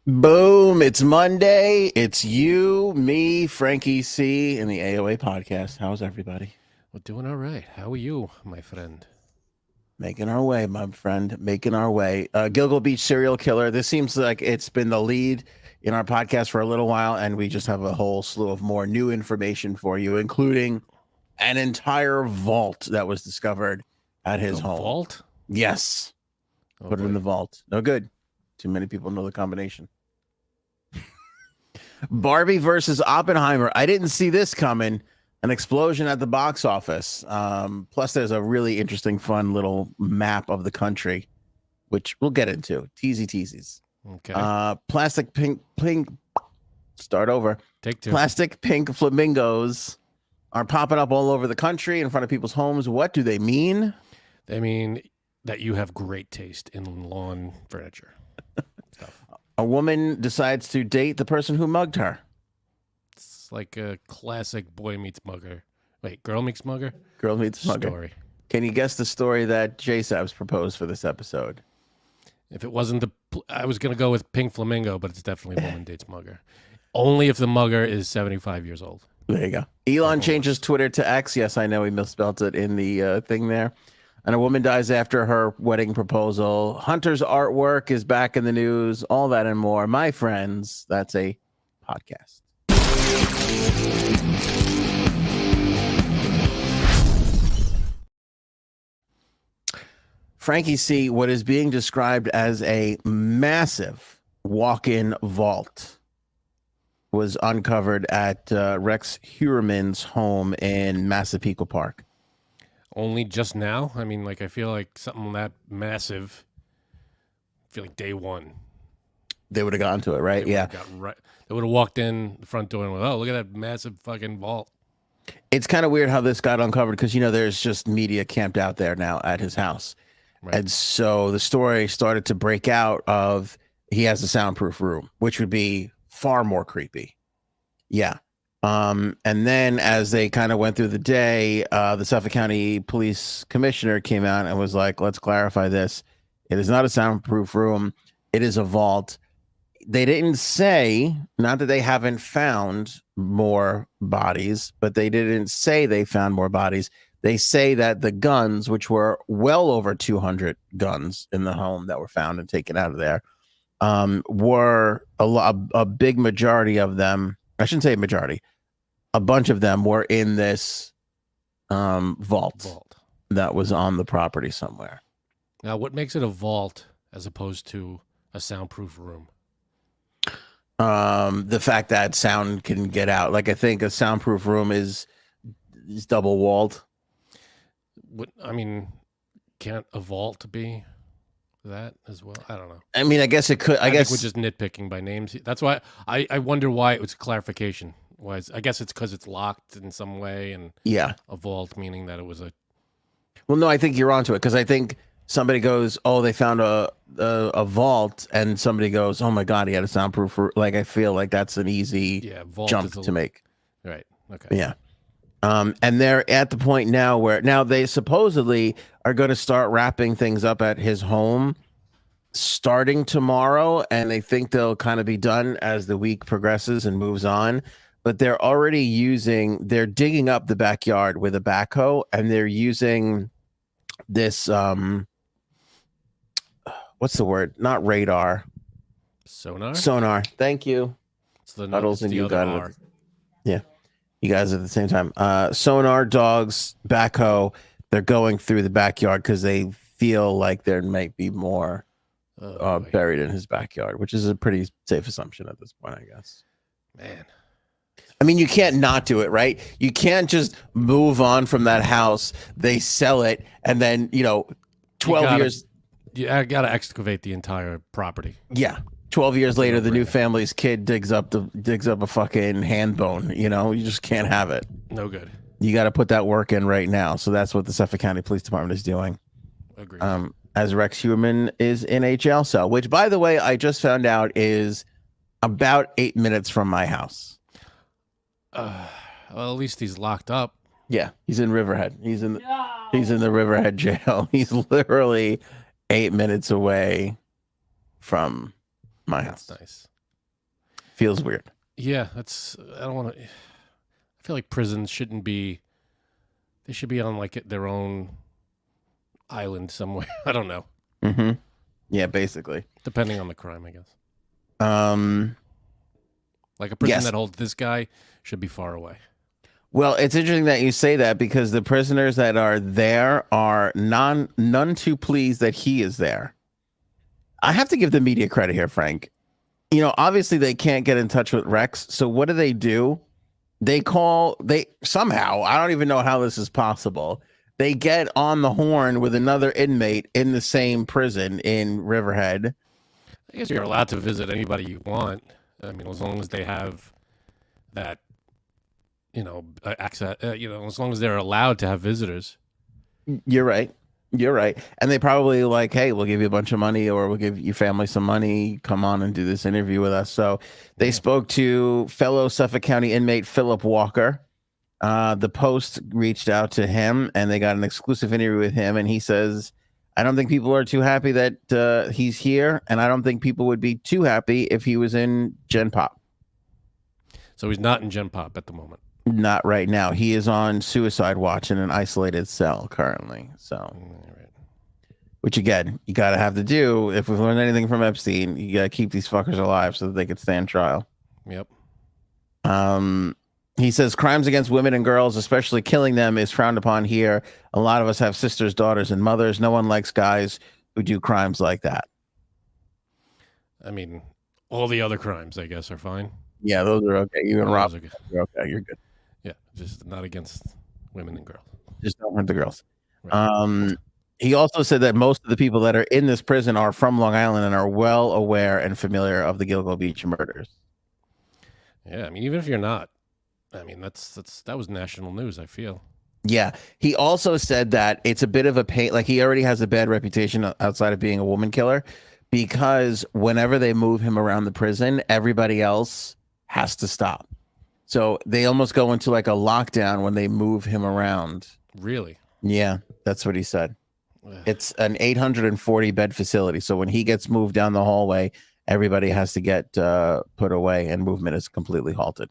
Boom, it's Monday. It's you, me, Frankie C, and the AOA podcast. How's everybody? Well, doing all right. How are you, my friend? Making our way, my friend. Making our way. Gilgo Beach serial killer. This seems like it's been the lead in our podcast for a little while, and we just have a whole slew of more new information for you, including an entire vault that was discovered at his The home. vault? Yes. Oh, Put it in boy. the vault. No good. Too many people know the combination. Barbie versus Oppenheimer. I didn't see this coming. An explosion at the box office. Plus, there's a really interesting, fun little map of the country, which we'll get into. Teasy teasies. Okay. Plastic pink. Start over. Take two. Plastic pink flamingos are popping up all over the country in front of people's homes. What do they mean? They mean that you have great taste in lawn furniture stuff. A woman decides to date the person who mugged her. It's like a classic boy meets mugger. Wait, girl meets mugger? Girl meets mugger. Story. Can you guess the story that J-Sabs proposed for this episode? If it wasn't I was going to go with pink flamingo, but it's definitely woman dates mugger. Only if the mugger is 75 years old. There you go. Elon changes Twitter to X. Yes, I know he misspelled it in the thing there. And a woman dies after her wedding proposal. Hunter's artwork is back in the news. All that and more. My friends, that's a podcast. Frankie C, what is being described as a massive walk-in vault was uncovered at Rex Heuermann's home in Massapequa Park. Only just now? I mean, I feel like something that massive, I feel like day one. They would have gotten to it, right? They would have walked in the front door and went, oh, look at that massive fucking vault. It's kind of weird how this got uncovered because, there's just media camped out there now at his house. Right. And so the story started to break out of he has a soundproof room, which would be far more creepy. Yeah. And then as they kind of went through the day, the Suffolk County Police Commissioner came out and was like, let's clarify this. It is not a soundproof room. It is a vault. They didn't say, not that they haven't found more bodies, but they didn't say they found more bodies. They say that the guns, which were well over 200 guns in the home that were found and taken out of there, were a big majority of them. I shouldn't say majority. A bunch of them were in this vault that was on the property somewhere. Now, what makes it a vault as opposed to a soundproof room? The fact that sound can get out. I think a soundproof room is double walled. Can't a vault be that as well? I don't know. I guess it could. I guess we're just nitpicking by names. That's why I wonder why it was clarification. I guess it's because it's locked in some way, and a vault meaning that it was a. Well, no, I think you're onto it because I think somebody goes, "Oh, they found a vault," and somebody goes, "Oh my God, he had a soundproof." I feel like that's an easy jump to make. Right. Okay. Yeah. And they're at the point now where now they supposedly are going to start wrapping things up at his home starting tomorrow. And they think they'll kind of be done as the week progresses and moves on. But they're they're digging up the backyard with a backhoe and they're using this, what's the word? Not radar. Sonar? Sonar. Thank you. It's the Huddles and you got R. it. Yeah. You guys at the same time. Sonar, dogs, backhoe. They're going through the backyard because they feel like there might be more buried in his backyard, which is a pretty safe assumption at this point, I guess. Man. You can't not do it, right? You can't just move on from that house. They sell it, and then 12 years. I gotta excavate the entire property. Yeah. 12 years later, the new family's kid digs up a fucking hand bone. You just can't have it. No good. You got to put that work in right now. So that's what the Suffolk County Police Department is doing. Agreed. As Rex Heuermann is in a jail cell, which, by the way, I just found out is about 8 minutes from my house. Well, at least he's locked up. Yeah, he's in Riverhead. He's in the Riverhead jail. He's literally 8 minutes away from my That's house. nice. Feels weird. Yeah, I don't want to. I feel like prisons shouldn't be. They should be on like their own island somewhere. I don't know. Mm-hmm. Yeah, basically. Depending on the crime, I guess. Like a prison that holds this guy should be far away. Well, it's interesting that you say that because the prisoners that are there are none too pleased that he is there. I have to give the media credit here, Frank. Obviously they can't get in touch with Rex. So what do? They somehow, I don't even know how this is possible. They get on the horn with another inmate in the same prison in Riverhead. I guess you're allowed to visit anybody you want. I mean, as long as they have that, access, as long as they're allowed to have visitors. You're right. And they probably like, hey, we'll give you a bunch of money or we'll give your family some money. Come on and do this interview with us. So they spoke to fellow Suffolk County inmate Philip Walker. The Post reached out to him and they got an exclusive interview with him. And he says, I don't think people are too happy that he's here. And I don't think people would be too happy if he was in Gen Pop. So he's not in Gen Pop at the moment. Not right now. He is on suicide watch in an isolated cell currently. So, which again, you got to have to do. If we've learned anything from Epstein, you got to keep these fuckers alive so that they could stand trial. Yep. He says crimes against women and girls, especially killing them, is frowned upon here. A lot of us have sisters, daughters, and mothers. No one likes guys who do crimes like that. I mean, all the other crimes, I guess, are fine. Yeah, those are okay. Even rob, you're okay. You're good. Yeah, just not against women and girls. Just don't hurt the girls. Right. He also said that most of the people that are in this prison are from Long Island and are well aware and familiar of the Gilgo Beach murders. Yeah, I mean, even if you're not, I mean, that was national news, I feel. Yeah. He also said that it's a bit of a pain. Like, he already has a bad reputation outside of being a woman killer because whenever they move him around the prison, everybody else has to stop. So they almost go into like a lockdown when they move him around. Really? Yeah, that's what he said. It's an 840 bed facility. So when he gets moved down the hallway, everybody has to get put away and movement is completely halted.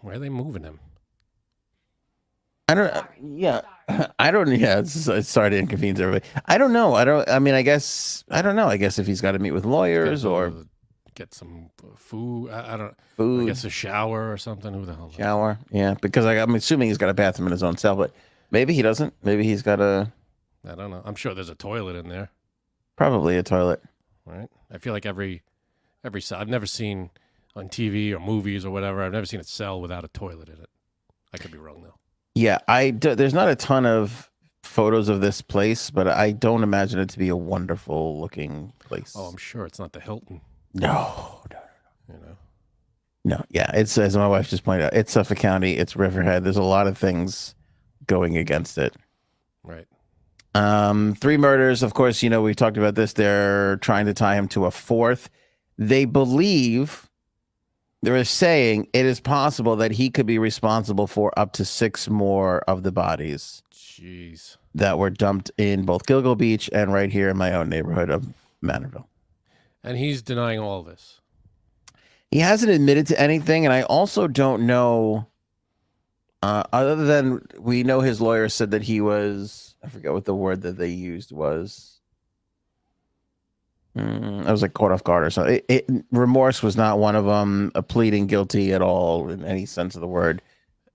Where are they moving him? I don't. Yeah, I don't. Yeah, it's sorry to inconvenience everybody. I don't know. I don't know. I guess if he's got to meet with lawyers or get some food. I don't. Food. I guess a shower or something. Who the hell? Shower. Yeah, because I'm assuming he's got a bathroom in his own cell, but maybe he doesn't. Maybe he's got a. I don't know. I'm sure there's a toilet in there. Probably a toilet. Right. I feel like every cell. I've never seen on TV or movies or whatever. I've never seen a cell without a toilet in it. I could be wrong though. Yeah, there's not a ton of photos of this place, but I don't imagine it to be a wonderful looking place. Oh, I'm sure it's not the Hilton. No. You know. No, yeah, it's, as my wife just pointed out, it's Suffolk County, it's Riverhead. There's a lot of things going against it. Right. 3 murders, of course, we talked about this. They're trying to tie him to a 4th. They believe, they're saying it is possible that he could be responsible for up to 6 more of the bodies. Jeez. That were dumped in both Gilgo Beach and right here in my own neighborhood of Manorville. And he's denying all this. He hasn't admitted to anything, and I also don't know, other than we know his lawyer said that he was, I forget what the word that they used was. I was like caught off guard or something. Remorse was not one of them. Pleading guilty at all in any sense of the word.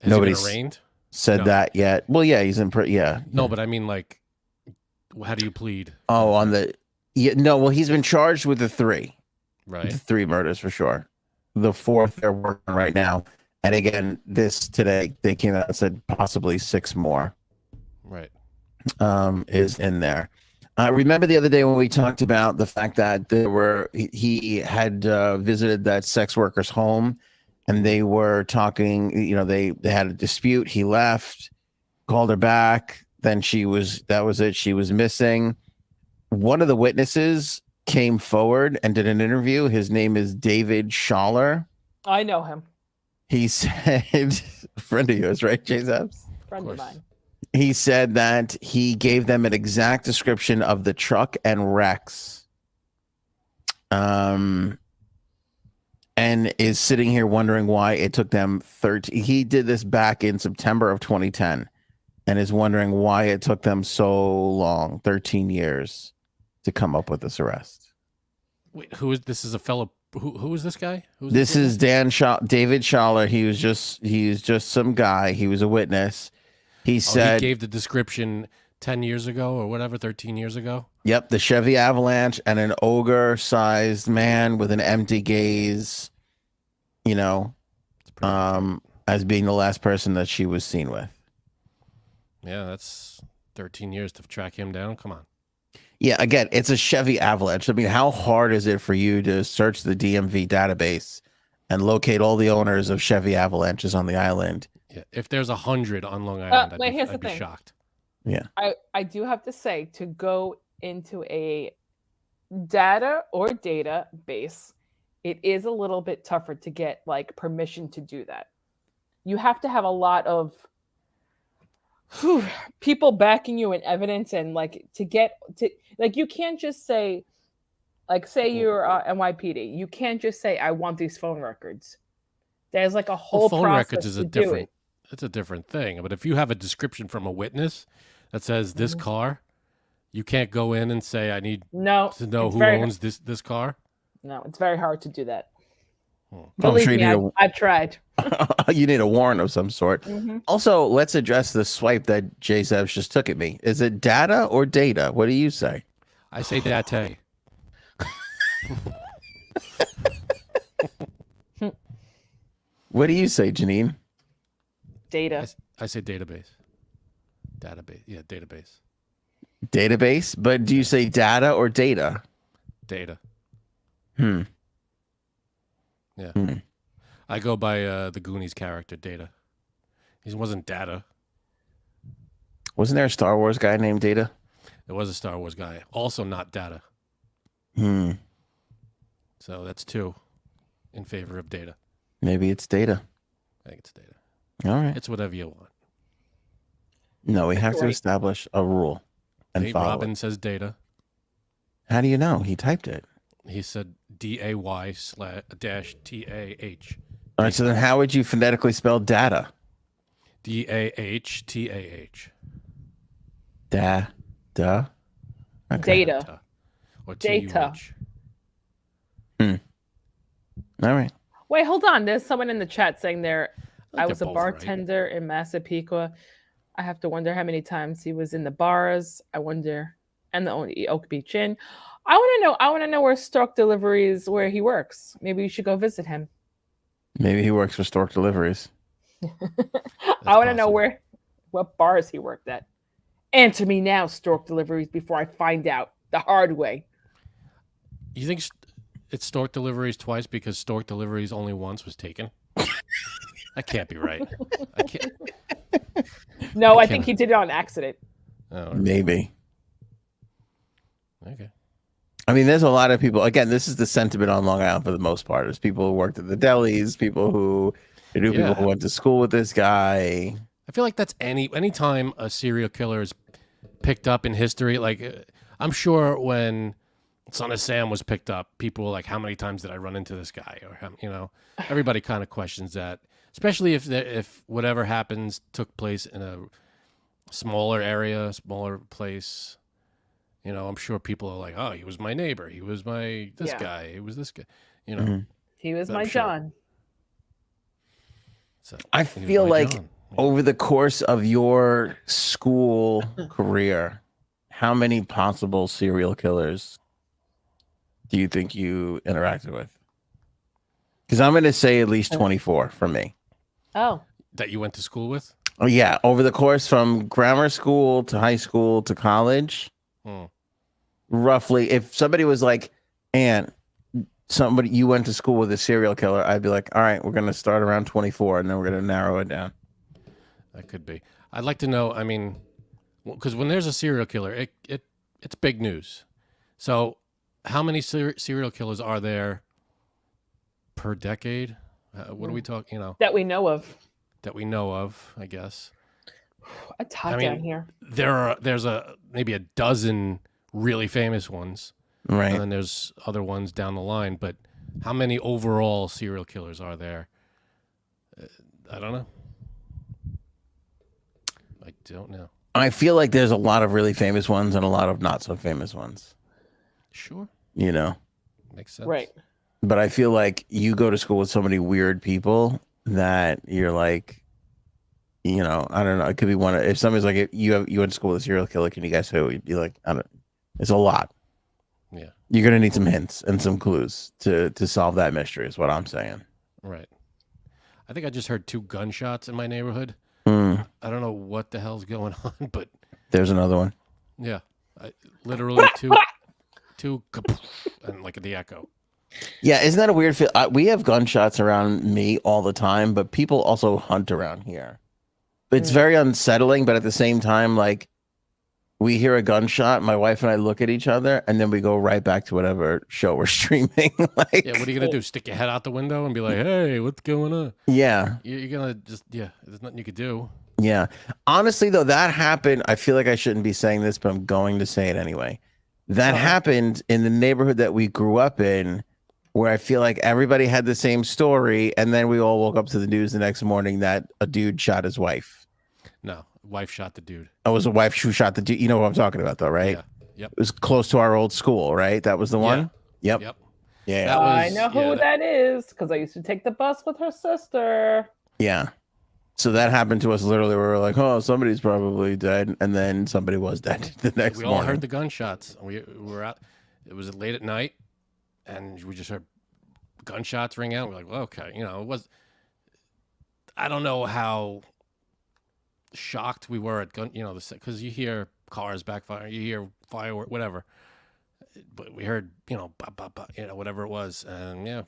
Has Nobody's he been arraigned? Said that yet. Well, yeah, he's in prison. Yeah. No, but I mean, like, how do you plead? Oh, on the no. Well, he's been charged with the 3. Right. The 3 murders for sure. The 4th they're working on right now. And again, today they came out and said possibly 6 more. Right. Is in there. Remember the other day when we talked about the fact that he had visited that sex worker's home and they were talking, they had a dispute. He left, called her back. Then that was it. She was missing. One of the witnesses came forward and did an interview. His name is David Schaller. I know him. He said, a friend of yours, right, J-Zabs? Friend of mine. He said that he gave them an exact description of the truck and Rex. Um, and is sitting here wondering why it took them 13. He did this back in September of 2010 and is wondering why it took them so long, 13 years, to come up with this arrest. Wait, who is this? Is a fellow? Who is this guy? Who's This is David Schaller. He's just some guy. He was a witness. He said he gave the description 10 years ago or whatever, 13 years ago. Yep, the Chevy Avalanche and an ogre-sized man with an empty gaze, as being the last person that she was seen with. Yeah, that's 13 years to track him down. Come on. Yeah, again, it's a Chevy Avalanche. I mean, how hard is it for you to search the DMV database and locate all the owners of Chevy Avalanches on the island? Yeah, if there's 100 on Long Island, I'd be shocked. Yeah, I do have to say, to go into a data or database, it is a little bit tougher to get like permission to do that. You have to have a lot of people backing you in evidence, and like to get to, like, you can't just say, like, say you're NYPD, you can't just say I want these phone records. There's like a whole phone process records is to a do different it. it's a different thing. But if you have a description from a witness that says this car, you can't go in and say I need to know who owns this car. No, it's very hard to do that. Believe me, I've tried. You need a warrant of some sort. Also, let's address the swipe that Jay Zevs just took at me. Is it data or data? What do you say? I say data. What do you say, Janine? Data. I say database. Database. Yeah, database. Database? But do you say data or data? Data. Yeah. I go by the Goonies character, Data. He wasn't Data. Wasn't there a Star Wars guy named Data? There was a Star Wars guy, also not Data. So that's 2 in favor of Data. Maybe it's Data. I think it's Data. All right. It's whatever you want. No, we have to establish a rule and follow Robin it. says Data. How do you know? He typed it. He said DAY/TAH. All right, so then how would you phonetically spell data? DAHTAH. Da. Okay. Data. Or Data. TUH. All right. Wait, hold on. There's someone in the chat saying I was a both bartender in Massapequa. I have to wonder how many times he was in the bars. I wonder, and the Oak Beach Inn. I want to know where Stork Deliveries, where he works. Maybe you should go visit him. Maybe he works for Stork Deliveries. I want to know what bars he worked at. Answer me now, Stork Deliveries, before I find out the hard way. You think it's Stork Deliveries twice because Stork Deliveries only once was taken? That can't be right. I can't. No, I think he did it on accident. Oh, Maybe. Okay. I mean, there's a lot of people. Again, this is the sentiment on Long Island for the most part. There's people who worked at the delis, people who people who went to school with this guy. I feel like that's anytime a serial killer is picked up in history. Like, I'm sure when Son of Sam was picked up, people were like, "How many times did I run into this guy?" Or everybody kind of questions that, especially if whatever happens took place in a smaller area, smaller place. I'm sure people are like, "Oh, he was my neighbor. He was my guy. He was this guy." He was my John. So, I feel like over the course of your school career, how many possible serial killers do you think you interacted with? Because I'm going to say at least 24 for me. Oh. That you went to school with? Oh, yeah. Over the course from grammar school to high school to college, roughly, if somebody was like, "And you went to school with a serial killer," I'd be like, "All right, we're going to start around 24 and then we're going to narrow it down." That could be. I'd like to know, because when there's a serial killer, it's big news. So how many serial killers are there per decade? What are we talking, That we know of. That we know of, I guess. It's hot down here. There's maybe a dozen really famous ones. Right. And then there's other ones down the line. But how many overall serial killers are there? I don't know. I don't know. I feel like there's a lot of really famous ones and a lot of not so famous ones. Sure. You know? Makes sense. Right. But I feel like you go to school with so many weird people that you're like, you know, I don't know. It could be one. If somebody's like, you went to school with a serial killer, can you guess who? You'd be like, I don't. It's a lot. Yeah. You're gonna need some hints and some clues to solve that mystery. Is what I'm saying. Right. I think I just heard 2 gunshots in my neighborhood. Mm, I don't know what the hell's going on, but there's another one. yeah, literally two, and like the echo. Yeah, isn't that a weird feel? We have gunshots around me all the time, but people also hunt around here. It's very unsettling, but at the same time, like we hear a gunshot, my wife and I look at each other, and then we go right back to whatever show we're streaming. Like, Yeah, what are you gonna do? Stick your head out the window and be like, "Hey, what's going on?" yeah, You're gonna just There's nothing you could do. yeah. Honestly, though, that happened. I feel like I shouldn't be saying this, but I'm going to say it anyway. That happened in the neighborhood that we grew up in, where I feel like everybody had the same story, and then we all woke up to the news the next morning that a dude shot his wife. No, wife shot the dude. It was a wife who shot the dude. You know what I'm talking about, though, right? Yeah. Yep. It was close to our old school, right? That was the one? Yep. Yep. Yeah. That I was- know who yeah, that is because I used to take the bus with her sister. Yeah. So that happened to us literally where we were like, oh, somebody's probably dead. And then somebody was dead the next We morning. all heard the gunshots. We were out. It was late at night, and we just heard gunshots ring out. We're like, well, okay, it was. I don't know how shocked we were at because you hear cars backfire, you hear firework, whatever. But we heard, bop, bop, bop, whatever it was, and yeah,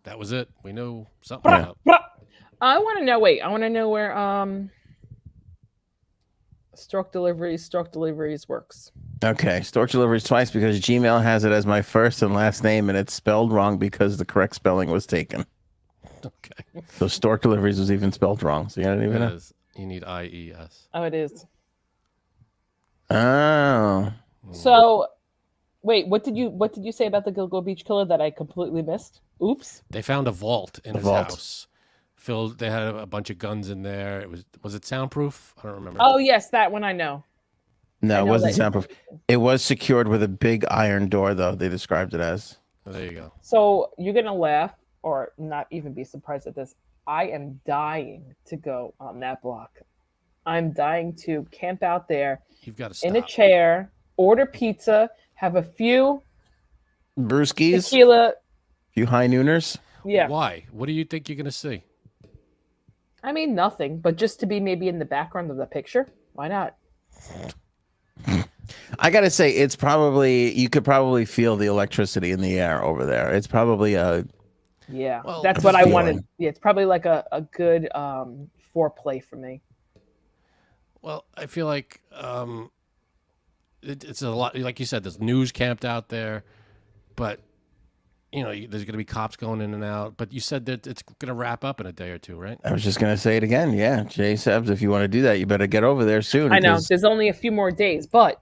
that was it. We knew something was up. I want to know. Wait, I want to know where Stork Deliveries works. Okay. Stork Deliveries twice because Gmail has it as my first and last name, and it's spelled wrong because the correct spelling was taken. Okay. So Stork Deliveries was even spelled wrong. So you don't even know. You need IES. Oh, it is. Oh. So, wait, what did you say about the Gilgo Beach killer that I completely missed? Oops. They found a vault in his vault. house. They had a bunch of guns in there. Was it soundproof? I don't remember. Oh yes, that one I know. No, I it know wasn't that- soundproof. It was secured with a big iron door, though. They described it as. Oh, there you go. So you're gonna laugh or not even be surprised at this. I am dying to go on that block. I'm dying to camp out there You've got to stop. in a chair, order pizza, have a few Brewskis, tequila. few high nooners. Yeah, Why? What do you think you're gonna see? I mean nothing, but just to be maybe in the background of the picture. Why not? I gotta say, it's probably you could probably feel the electricity in the air over there. It's probably a Yeah, Well, that's a what I feeling. wanted. Yeah, it's probably like a good foreplay for me. Well, I feel like it's a lot. Like you said, there's news camped out there, but there's going to be cops going in and out. But you said that it's going to wrap up in a day or two, right? I was just gonna say it again. Yeah, Jay Sebs, if you want to do that, you better get over there soon. I know 'cause- there's only a few more days, but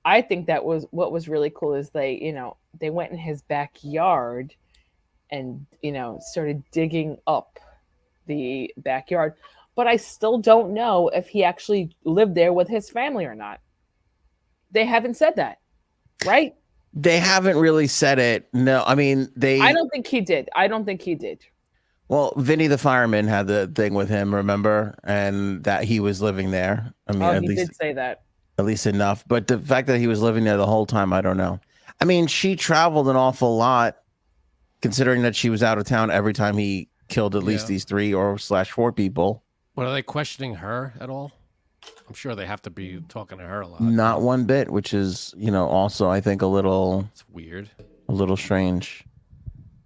I think that was what was really cool is they went in his backyard and started digging up the backyard. But I still don't know if he actually lived there with his family or not. They haven't said that, right? They haven't really said it. No, I mean I don't think he did. Well, Vinny the fireman had the thing with him, remember, and that he was living there. I mean, Oh, at he least did say that. at least enough. But the fact that he was living there the whole time, I don't know. I mean, she traveled an awful lot, considering that she was out of town every time he killed at least Yeah. these 3 or/4 people. But are they questioning her at all? I'm sure they have to be talking to her a lot. Not one bit, which is, also I think a little It's weird. strange.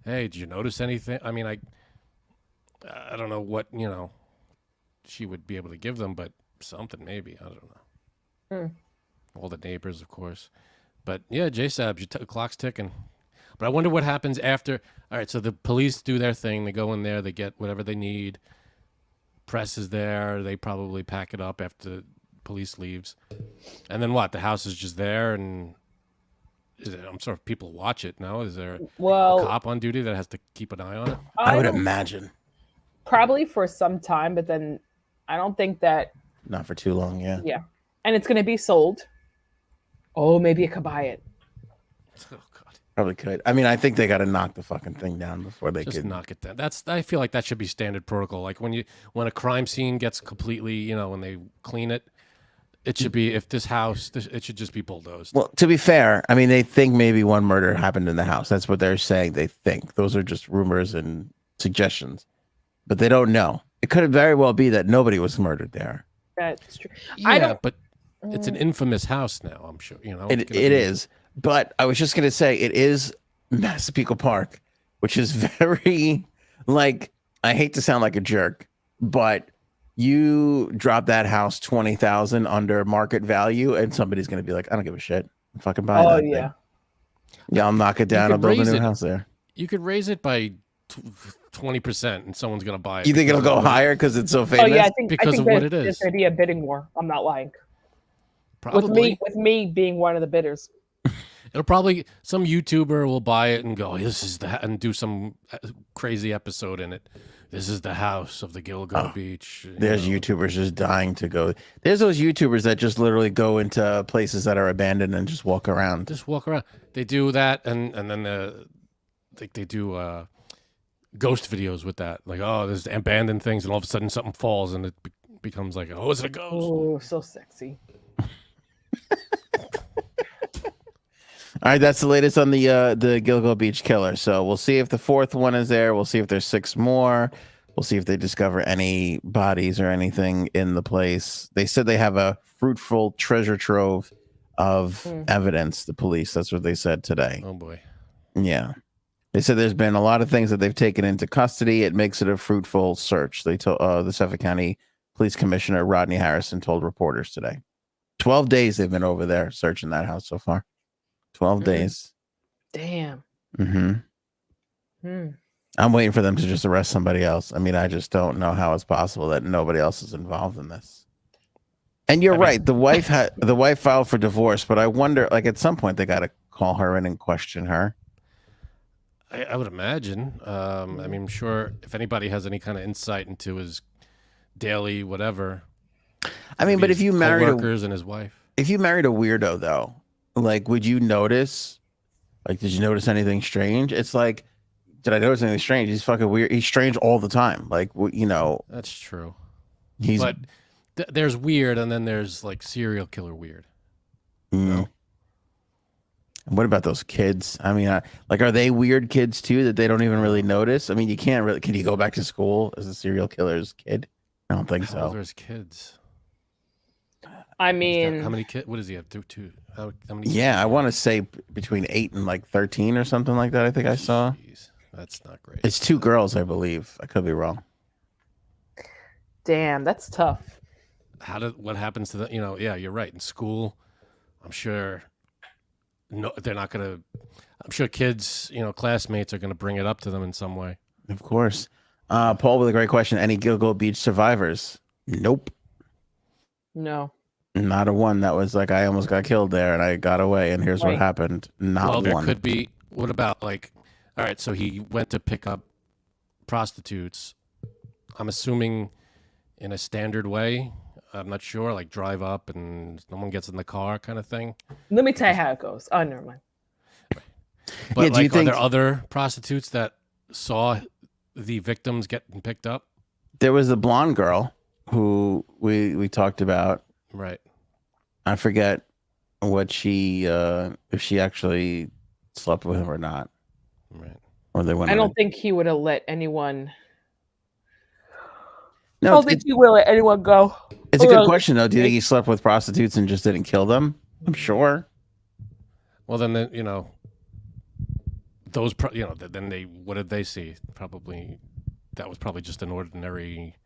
Hey, did you notice anything? I mean, I don't know what she would be able to give them, but something maybe. I don't know. All the neighbors, of course. But yeah, J-Sabs, your clock's ticking. But I wonder what happens after. All right, so the police do their thing. They go in there. They get whatever they need. Press is there. They probably pack it up after the police leaves. And then what? The house is just there, and I'm sorry, people watch it now. Is there a Well, cop on duty that has to keep an eye on it? I would don't- imagine. probably for some time, but then I don't think that. Not for too long, yeah. Yeah, and it's going to be sold. Oh, maybe I could buy it. Oh God, Probably could. I mean, I think they got to knock the fucking thing down before they just could. knock it down. I feel like that should be standard protocol. Like when a crime scene gets completely, when they clean it, it should be if this house, it should just be bulldozed. Well, to be fair, I mean, they think maybe one murder happened in the house. That's what they're saying. They think those are just rumors and suggestions, but they don't know. It could very well be that nobody was murdered there. That's true. Yeah, but it's an infamous house now. I'm sure It is. But I was just gonna say it is Massapequa Park, which is very like I hate to sound like a jerk, but you drop that house 20,000 under market value, and somebody's gonna be like, I don't give a shit. I'm fucking buying that thing. Yeah, I'll knock it down. I'll build a new house there. You could raise it by 20%, and someone's gonna buy it. You think it'll go higher because it's so famous? Oh yeah, I think because of what it is. There's going to be a bidding war. I'm not lying. Probably. With me being one of the bidders. It'll probably some YouTuber will buy it and go, "This is and do some crazy episode in it. This is the house of the Gilgo Beach." There's YouTubers just dying to go. There's those YouTubers that just literally go into places that are abandoned and just walk around. Just walk around. They do that, and then they do ghost videos with that. Like, oh, there's abandoned things, and all of a sudden something falls, and it becomes like, oh, it's a ghost. Oh, so sexy. All right, that's the latest on the Gilgo Beach killer. So we'll see if the fourth one is there. We'll see if there's 6 more. We'll see if they discover any bodies or anything in the place. They said they have a fruitful treasure trove of evidence. The police. That's what they said today. Oh boy. Yeah. They said there's been a lot of things that they've taken into custody. It makes it a fruitful search. They told the Suffolk County Police Commissioner Rodney Harrison told reporters today. 12 days they've been over there searching that house so far. 12 days. Damn. I'm waiting for them to just arrest somebody else. I mean, I just don't know how it's possible that nobody else is involved in this. And you're right. The wife filed for divorce, but I wonder, like, at some point they got to call her in and question her. I would imagine. I mean, I'm sure if anybody has any kind of insight into his daily whatever. I mean, but if you married workers and his wife, if you married a weirdo though, like, would you notice? Like, did you notice anything strange? It's like, did I notice anything strange? He's fucking weird. He's strange all the time. Like, that's true. But there's weird, and then there's like serial killer weird. And what about those kids? I mean, are they weird kids too that they don't even really notice? I mean, you can't really. Can you go back to school as a serial killer's kid? I don't think so. There's kids. I mean, how many kids? What does he have? Two. How many? Yeah, I want to say between 8 and like 13 or something like that. I think I saw. Jeez, that's not great. It's 2 girls, I believe. I could be wrong. Damn, that's tough. What happens to the? Yeah, you're right. In school, I'm sure. No, they're not gonna. I'm sure kids, classmates are gonna bring it up to them in some way. Of course. Paul with a great question. Any Gilgo Beach survivors? Nope. No. Not a one that was like, I almost got killed there and I got away and here's what happened. Not well, there one. could be. What about like? All right, so he went to pick up prostitutes. I'm assuming in a standard way. I'm not sure, like drive up and no one gets in the car kind of thing. Let me tell you how it goes. Oh, never mind. But are there other prostitutes that saw the victims getting picked up? There was a blonde girl who we talked about. Right. I forget what if she actually slept with him or not. Right. Or they went. I don't think he would have let anyone. No, I don't think he will let anyone go. It's a good question, though. Do you think he slept with prostitutes and just didn't kill them? I'm sure. Well, then, those, then what did they see? Probably, that was probably just an ordinary.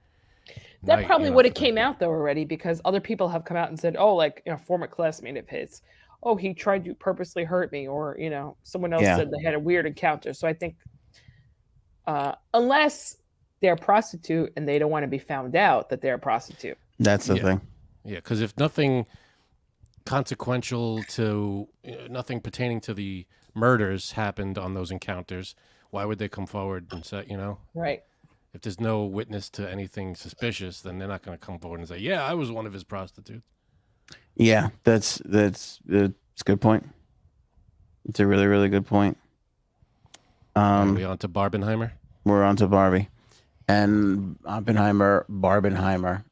That probably would have came out though already, because other people have come out and said, "Oh, like a former classmate of his, oh, he tried to purposely hurt me," or someone else said they had a weird encounter. So I think, unless they're a prostitute and they don't want to be found out that they're a prostitute. That's the thing. Yeah, because if nothing consequential to nothing pertaining to the murders happened on those encounters. Why would they come forward and say, Right. if there's no witness to anything suspicious, then they're not going to come forward and say, yeah, I was one of his prostitutes. Yeah, that's a good point. It's a really, really good point. Are we on to Barbenheimer? We're on to Barbie and Oppenheimer, Barbenheimer.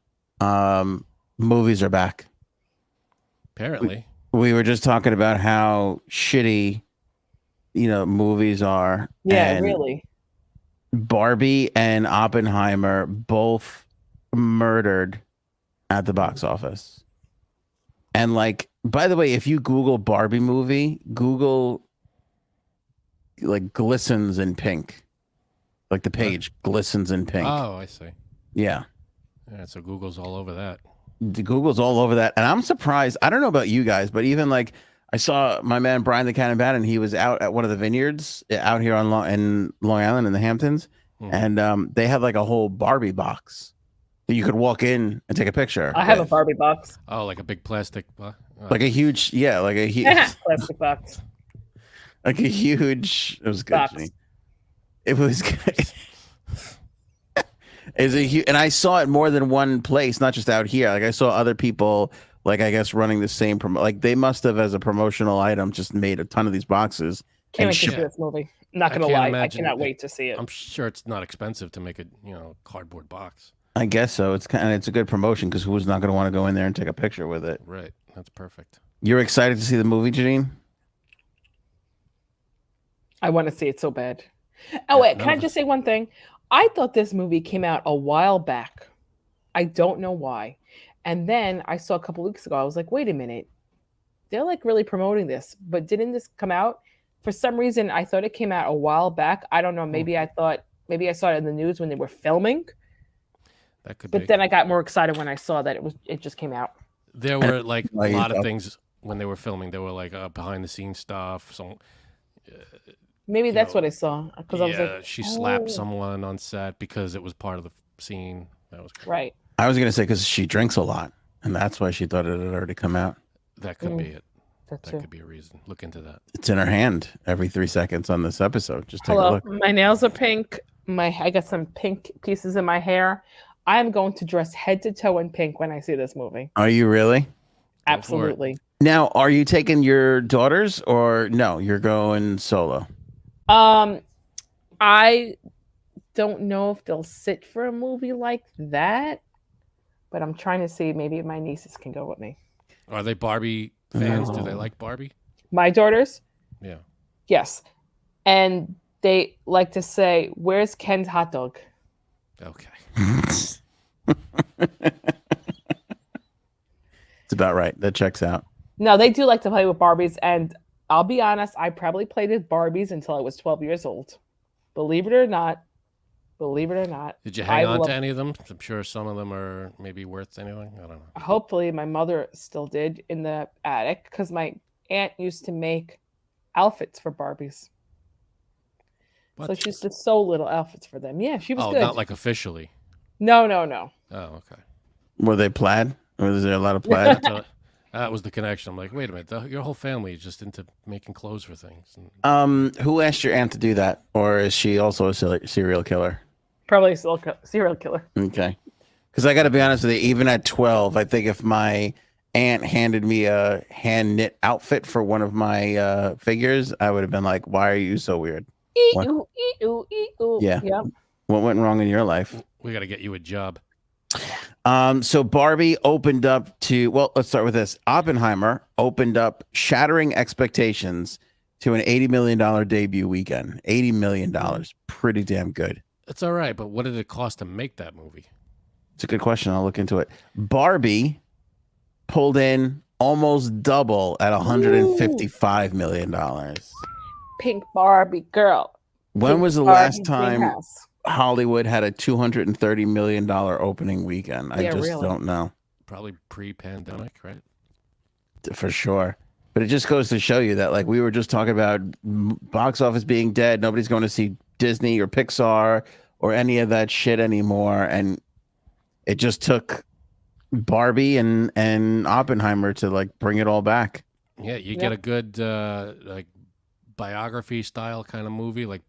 Movies are back. Apparently. We were just talking about how shitty, movies are. Yeah, and really. Barbie and Oppenheimer both murdered at the box office. And like, by the way, if you Google Barbie movie, Google like glistens in pink. Like the page glistens in pink. Oh, I see. Yeah. Yeah, so Google's all over that. Google's all over that. And I'm surprised. I don't know about you guys, but even like I saw my man Brian the Cannon Bat, and he was out at one of the vineyards out here on in Long Island in the Hamptons. And they had like a whole Barbie box that you could walk in and take a picture. I have a Barbie box. Oh, like a big plastic like a huge, like a huge plastic box. Like a huge, it was good. Box. It was good. It was a huge, and I saw it more than one place, not just out here. Like I saw other people, like I guess running the same like they must have as a promotional item just made a ton of these boxes. Can't wait to see this movie. Not gonna lie, I cannot wait to see it. I'm sure it's not expensive to make a cardboard box. I guess so. It's a good promotion because who's not going to want to go in there and take a picture with it? Right. That's perfect. You're excited to see the movie, Janine? I want to see it so bad. Oh wait, can I just say one thing? I thought this movie came out a while back. I don't know why. And then I saw a couple weeks ago. I was like, wait a minute, they're like really promoting this, but didn't this come out? For some reason, I thought it came out a while back. I don't know. Maybe I saw it in the news when they were filming. That could be. But then I got more excited when I saw that it just came out. There were like a lot of things when they were filming. There were like behind the scenes stuff. Maybe that's what I saw. Because I was like, she slapped someone on set because it was part of the scene. That was crazy. Right. I was gonna say because she drinks a lot, and that's why she thought it had already come out. That could be it. That could be a reason. Look into that. It's in her hand every 3 seconds on this episode. Just take a look. My nails are pink. I got some pink pieces in my hair. I am going to dress head to toe in pink when I see this movie. Are you really? Absolutely. Now, are you taking your daughters or no? You're going solo. I don't know if they'll sit for a movie like that, but I'm trying to see maybe my nieces can go with me. Are they Barbie fans? Do they like Barbie? My daughters? Yeah. Yes. And they like to say, "Where's Ken's hot dog?" Okay. It's about right. That checks out. No, they do like to play with Barbies, and I'll be honest, I probably played with Barbies until I was 12 years old. Believe it or not. Did you hang on to any of them? I'm sure some of them are maybe worth anything. I don't know. Hopefully my mother still did in the attic because my aunt used to make outfits for Barbies. What? So she used to sew little outfits for them. Yeah, she was good. Oh, not like officially. No. Oh, okay. Were they plaid? Or was there a lot of plaid? That was the connection. I'm like, wait a minute, your whole family is just into making clothes for things. Who asked your aunt to do that, or is she also a serial killer? Probably a serial killer. Okay, because I got to be honest with you. Even at 12, I think if my aunt handed me a hand knit outfit for one of my figures, I would have been like, "Why are you so weird?" Yeah. Yep. What went wrong in your life? We got to get you a job. So Barbie opened up to, well, let's start with this. Oppenheimer opened up shattering expectations to an $80 million debut weekend. $80 million. Pretty damn good. It's all right, but what did it cost to make that movie? It's a good question. I'll look into it. Barbie pulled in almost double at $155 million. Pink Barbie girl. When was the last time Hollywood had a $230 million opening weekend? I just don't know. Probably pre-pandemic, right? For sure. But it just goes to show you that, like we were just talking about box office being dead. Nobody's going to see Disney or Pixar or any of that shit anymore. And it just took Barbie and Oppenheimer to like bring it all back. Yeah, you get a good like biography style kind of movie, like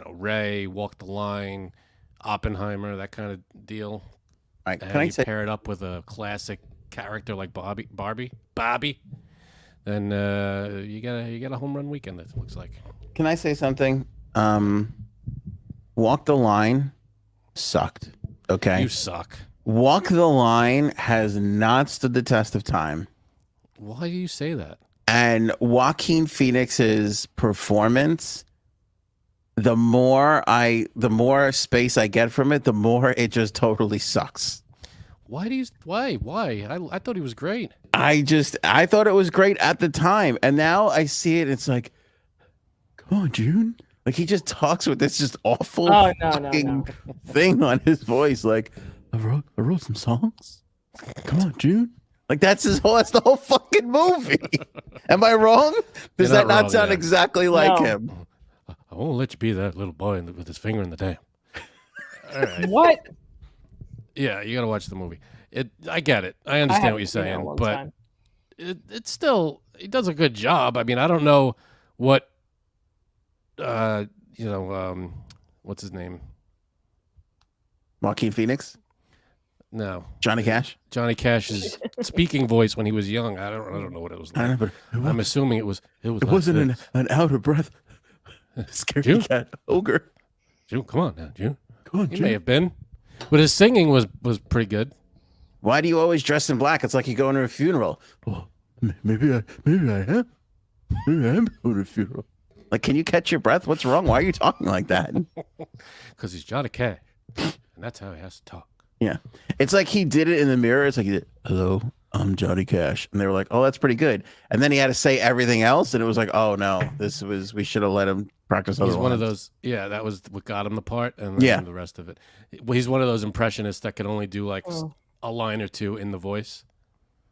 Ray, Walk the Line, Oppenheimer, that kind of deal. All right, And can I you say? pair it up with a classic character like Barbie, then you get a home run weekend. It looks like. Can I say something? Walk the Line sucked. Okay. You suck. Walk the Line has not stood the test of time. Why do you say that? And Joaquin Phoenix's performance, the more space I get from it, the more it just totally sucks. Why? I thought he was great. I thought it was great at the time, and now I see it. It's like, come on, June. Like he just talks with this just awful fucking thing on his voice. Like I wrote some songs. Come on, June. Like that's the whole fucking movie. Am I wrong? Does that not sound exactly like him? I won't let you be that little boy with his finger in the dam. All right. What? Yeah, you got to watch the movie. I get it. I understand what you're saying, but it's still, he does a good job. I mean, I don't know what, what's his name? Joaquin Phoenix? No. Johnny Cash? Johnny Cash's speaking voice when he was young. I don't know what it was like. I know, but I'm assuming it wasn't an out of breath scary cat ogre. June, come on now, June. Come on, He June. may have been, but his singing was pretty good. Why do you always dress in black? It's like you go to a funeral. Well, maybe I am. Maybe I am going to a funeral. Like, can you catch your breath? What's wrong? Why are you talking like that? Because he's Johnny Cash, and that's how he has to talk. Yeah. It's like he did it in the mirror. It's like he did, hello, I'm Johnny Cash. And they were like, oh, that's pretty good. And then he had to say everything else. And it was like, oh, no, we should have let him practice other He's one of lines. those, that was what got him the part. And then the rest of it. Well, he's one of those impressionists that can only do like a line or two in the voice.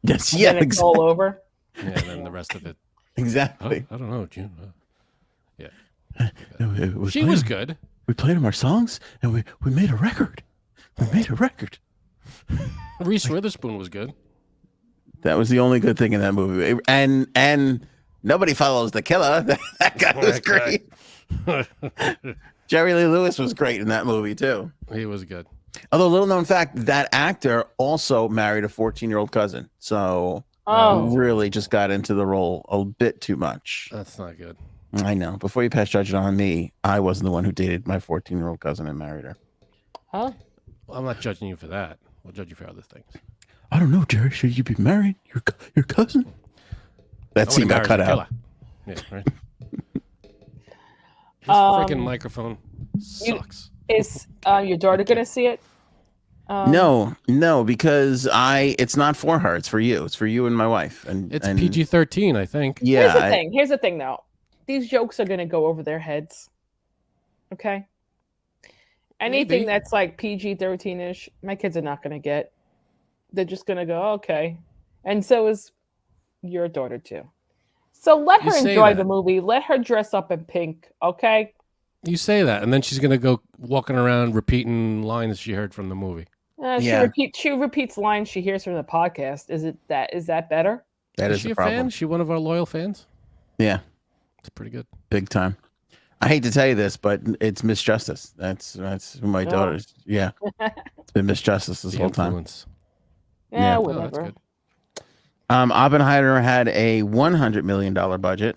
Yes, yeah, it's all over. Yeah, and then the rest of it. Exactly. I don't know, June. She was good. We played him our songs and we made a record. We made a record. Reese Witherspoon was good. That was the only good thing in that movie. And Nobody Follows the Killer. That guy was great. Jerry Lee Lewis was great in that movie too. He was good. Although, little known fact, that actor also married a 14-year-old cousin. So really just got into the role a bit too much. That's not good. I know. Before you pass judgment on me, I wasn't the one who dated my 14-year-old cousin and married her. Huh? Well, I'm not judging you for that. We'll judge you for other things. I don't know, Jerry. Should you be married? Your cousin? That scene got cut out. Yeah, right. This freaking microphone sucks. Is your daughter gonna see it? No, because it's not for her. It's for you. It's for you and my wife. And it's PG-13, I think. Yeah. Here's the thing, though. These jokes are gonna go over their heads. Okay. Anything that's like PG-13-ish, my kids are not gonna get. They're just gonna go, okay. And so is your daughter too. So let her enjoy the movie. Let her dress up in pink, okay? You say that, and then she's gonna go walking around repeating lines she heard from the movie. She repeats lines she hears from the podcast. Is that better? Is she the a problem. fan? She one of our loyal fans? Yeah. It's pretty good. Big time. I hate to tell you this, but it's Miss Justice. That's who my daughter's. Yeah. It's been Miss Justice this whole time. Yeah, whatever. whatever. That's good. Oppenheimer had a $100 million budget.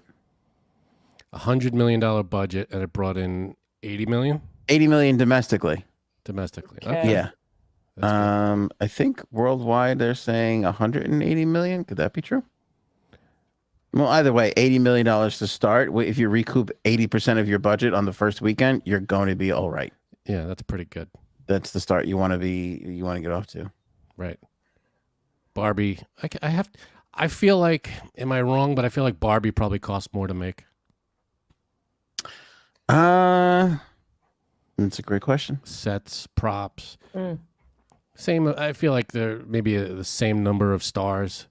$100 million budget, and it brought in 80 million. 80 million domestically. Okay. Yeah. I think worldwide they're saying 180 million. Could that be true? Well, either way, $80 million to start. If you recoup 80% of your budget on the first weekend, you're going to be all right. Yeah, that's pretty good. That's the start you want to get off to. Right. Barbie. I feel like, am I wrong? But I feel like Barbie probably cost more to make. That's a great question. Sets, props. Same. I feel like they're maybe the same number of stars.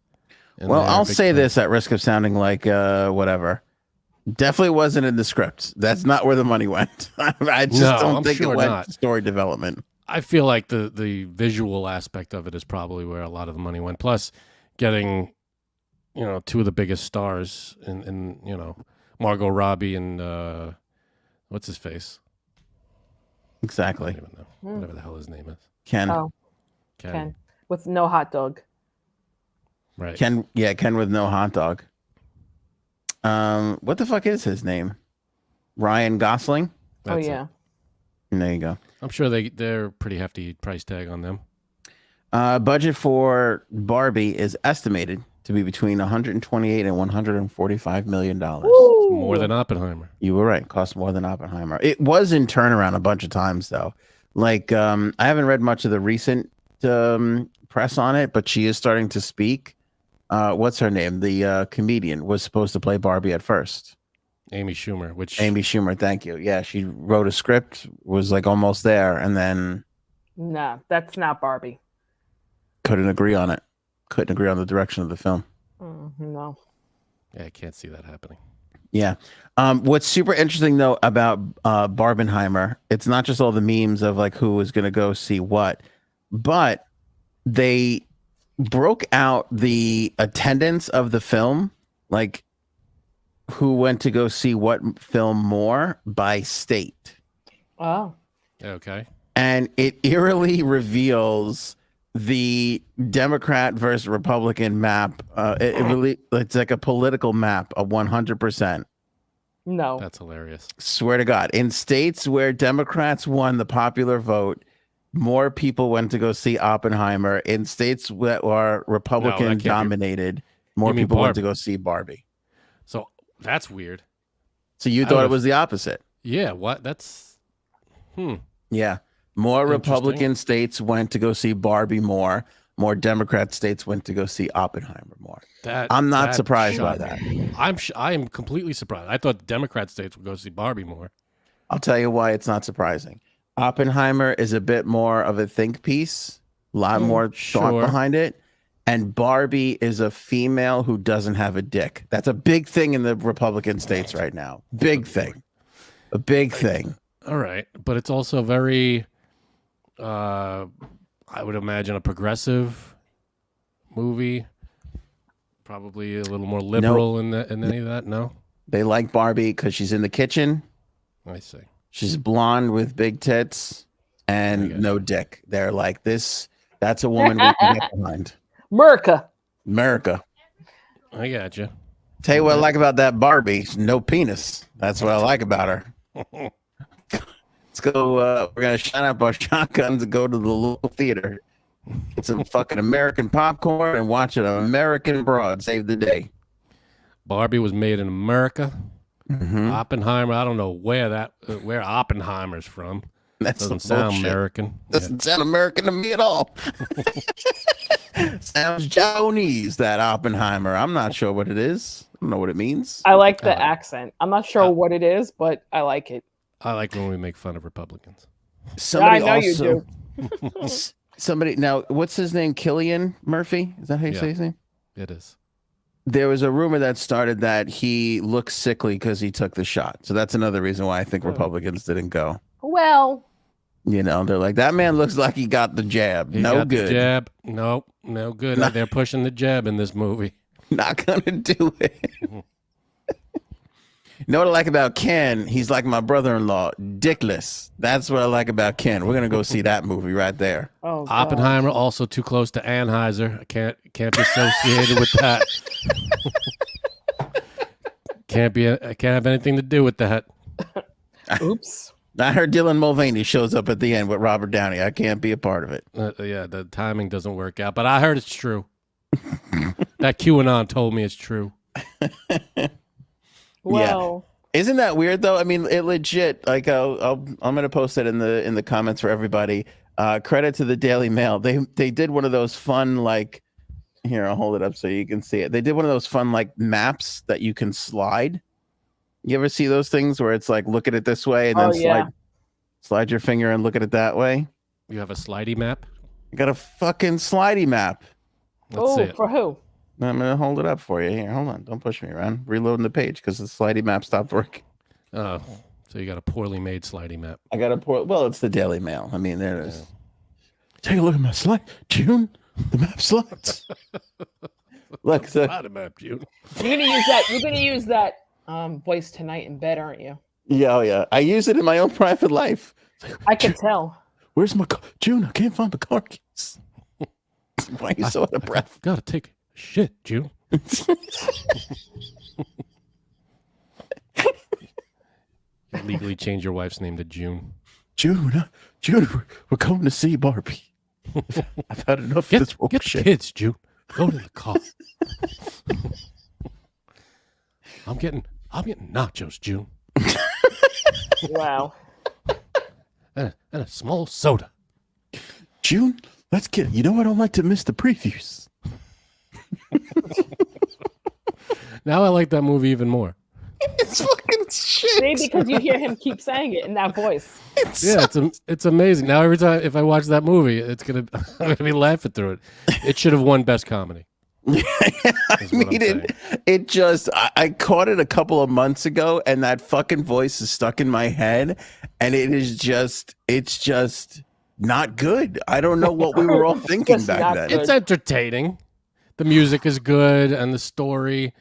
Well, I'll say this at risk of sounding like whatever. Definitely wasn't in the script. That's not where the money went. I just don't think it went to story development. I feel like the visual aspect of it is probably where a lot of the money went. Plus, getting two of the biggest stars in Margot Robbie and what's his face? I Exactly. don't even know. Whatever the hell his name is. Ken. Oh, Ken with no hot dog. Right. Ken with no hot dog. What the fuck is his name? Ryan Gosling? That's oh yeah. it. There you go. I'm sure they're pretty hefty price tag on them. Budget for Barbie is estimated to be between 128 and 145 million dollars. More than Oppenheimer. You were right. Cost more than Oppenheimer. It was in turnaround a bunch of times though. Like I haven't read much of the recent press on it, but she is starting to speak. What's her name? The comedian was supposed to play Barbie at first. Amy Schumer, Amy Schumer, thank you. Yeah, she wrote a script, was like almost there, and then Nah, that's not Barbie. couldn't agree on it. Couldn't agree on the direction of the film. No. Yeah, I can't see that happening. Yeah. What's super interesting though about Barbenheimer, it's not just all the memes of like who was gonna go see what, but they broke out the attendance of the film, like who went to go see what film more by state. Oh. Okay. And it eerily reveals the Democrat versus Republican map. It's like a political map of 100%. No. That's hilarious. Swear to God. In states where Democrats won the popular vote, more people went to go see Oppenheimer. In states that are Republican dominated, more people went to go see Barbie. So that's weird. So you thought it was the opposite? Yeah. What? That's. Yeah. More Republican states went to go see Barbie more. More Democrat states went to go see Oppenheimer more. I'm not surprised by that. I am completely surprised. I thought Democrat states would go see Barbie more. I'll tell you why it's not surprising. Oppenheimer is a bit more of a think piece, a lot more thought behind it. And Barbie is a female who doesn't have a dick. That's a big thing in the Republican states right now. Big thing. A big thing. All right. But it's also very, I would imagine, a progressive movie. Probably a little more liberal in any of that. No? They like Barbie because she's in the kitchen. I see. She's blonde with big tits and no dick. They're like, that's a woman we can get behind. America. I got you. Tell you what I like about that Barbie. No penis. That's what I like about her. Let's go. We're going to shine up our shotguns and go to the local theater. Get some fucking American popcorn and watch an American broad save the day. Barbie was made in America. Mm-hmm. Oppenheimer, I don't know where Oppenheimer's from. That doesn't sound American. Doesn't sound American to me at all. Sounds Japanese, that Oppenheimer. I'm not sure what it is. I don't know what it means. I like the accent. I'm not sure what it is, but I like it. I like when we make fun of Republicans. I know you do. Somebody now, what's his name? Cillian Murphy? Is that how you say his name? It is. There was a rumor that started that he looks sickly because he took the shot. So that's another reason why I think Republicans didn't go. Well, they're like, that man looks like he got the jab. He no got good. The jab. Nope. No good. They're pushing the jab in this movie. Not gonna do it. You know what I like about Ken? He's like my brother-in-law, dickless. That's what I like about Ken. We're gonna go see that movie right there. Oh, God. Oppenheimer also too close to Anheuser. I can't be associated with that. I can't have anything to do with that. Oops. I heard Dylan Mulvaney shows up at the end with Robert Downey. I can't be a part of it. Yeah, the timing doesn't work out, but I heard it's true. That QAnon told me it's true. Well, yeah. Isn't that weird though? I mean, it legit. Like, I'm gonna post it in the comments for everybody. Credit to the Daily Mail. They did one of those fun, like, here, I'll hold it up so you can see it. They did one of those fun like maps that you can slide. You ever see those things where it's like, look at it this way and then slide your finger and look at it that way? You have a slidey map? I got a fucking slidey map. Let's see it. For who? I'm gonna hold it up for you. Here, hold on. Don't push me around. Reloading the page because the slidey map stopped working. Oh, so you got a poorly made slidey map. I got a well, it's the Daily Mail. I mean, there it is. Take a look at my slide, June. The map slides. Look, so, Not a map, June. You're gonna use that voice tonight in bed, aren't you? yeah, oh yeah. I use it in my own private life. I can tell. Where's my car? June? I can't find the car keys. Why are you so out of breath? Gotta take a shit, June. You legally change your wife's name to June. June, we're coming to see Barbie. I've had enough Get, of this get the shit. kids, June. Go to the car. I'm getting nachos, June, Wow. and a small soda. June, let's get. You know I don't like to miss the previews. Now I like that movie even more. It's fucking shit. Maybe because you hear him keep saying it in that voice. Yeah, it's amazing. Now every time if I watch that movie, I'm gonna be laughing through it. It should have won Best Comedy. I mean, it just, I caught it a couple of months ago, and that fucking voice is stuck in my head, and it's just not good. I don't know what we were all thinking Just back not then. good. It's entertaining. The music is good, and the story,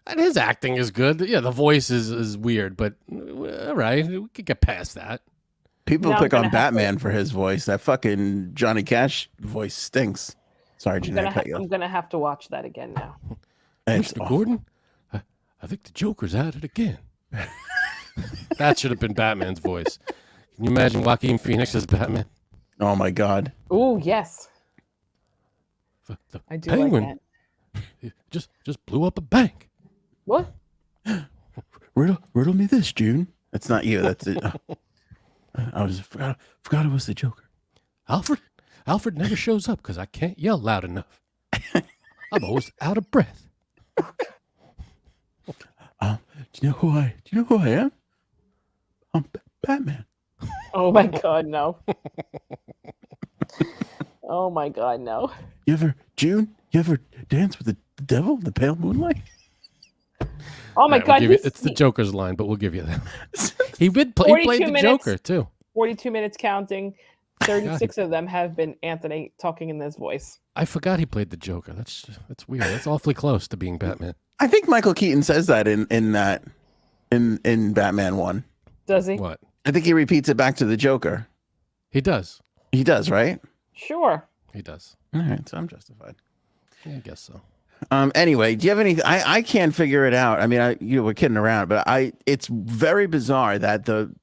and his acting is good. Yeah, the voice is weird, but all right, we could get past that. People Now I'm pick on gonna have Batman for his voice. That fucking Johnny Cash voice stinks. Sorry, I'm Jeanette. I'm gonna have to watch that again now. It's Mr. awful. Gordon, I think the Joker's at it again. That should have been Batman's voice. Can you imagine Joaquin Phoenix as Batman? Oh my God. Oh yes, The I do Penguin like that. just blew up a bank. What? Riddle me this, June. That's not you. That's it. I forgot it was the Joker. Alfred never shows up because I can't yell loud enough. I'm always out of breath. Do you know who I am? I'm Batman. Oh my God, no. Oh my God, no. June? You ever dance with the devil in the pale moonlight? Oh my All right, God, it's the Joker's line, but we'll give you that. He played 42 the minutes. Joker too. 42 minutes counting. 36 of them have been Anthony talking in this voice. I forgot he played the Joker. That's weird. That's awfully close to being Batman. I think Michael Keaton says that in Batman 1. Does he? What? I think he repeats it back to the Joker. He does. He does, right? Sure. He does. All right, so I'm justified. Yeah, I guess so. Anyway, do you have any? I can't figure it out. I mean, we're kidding around, but it's very bizarre that the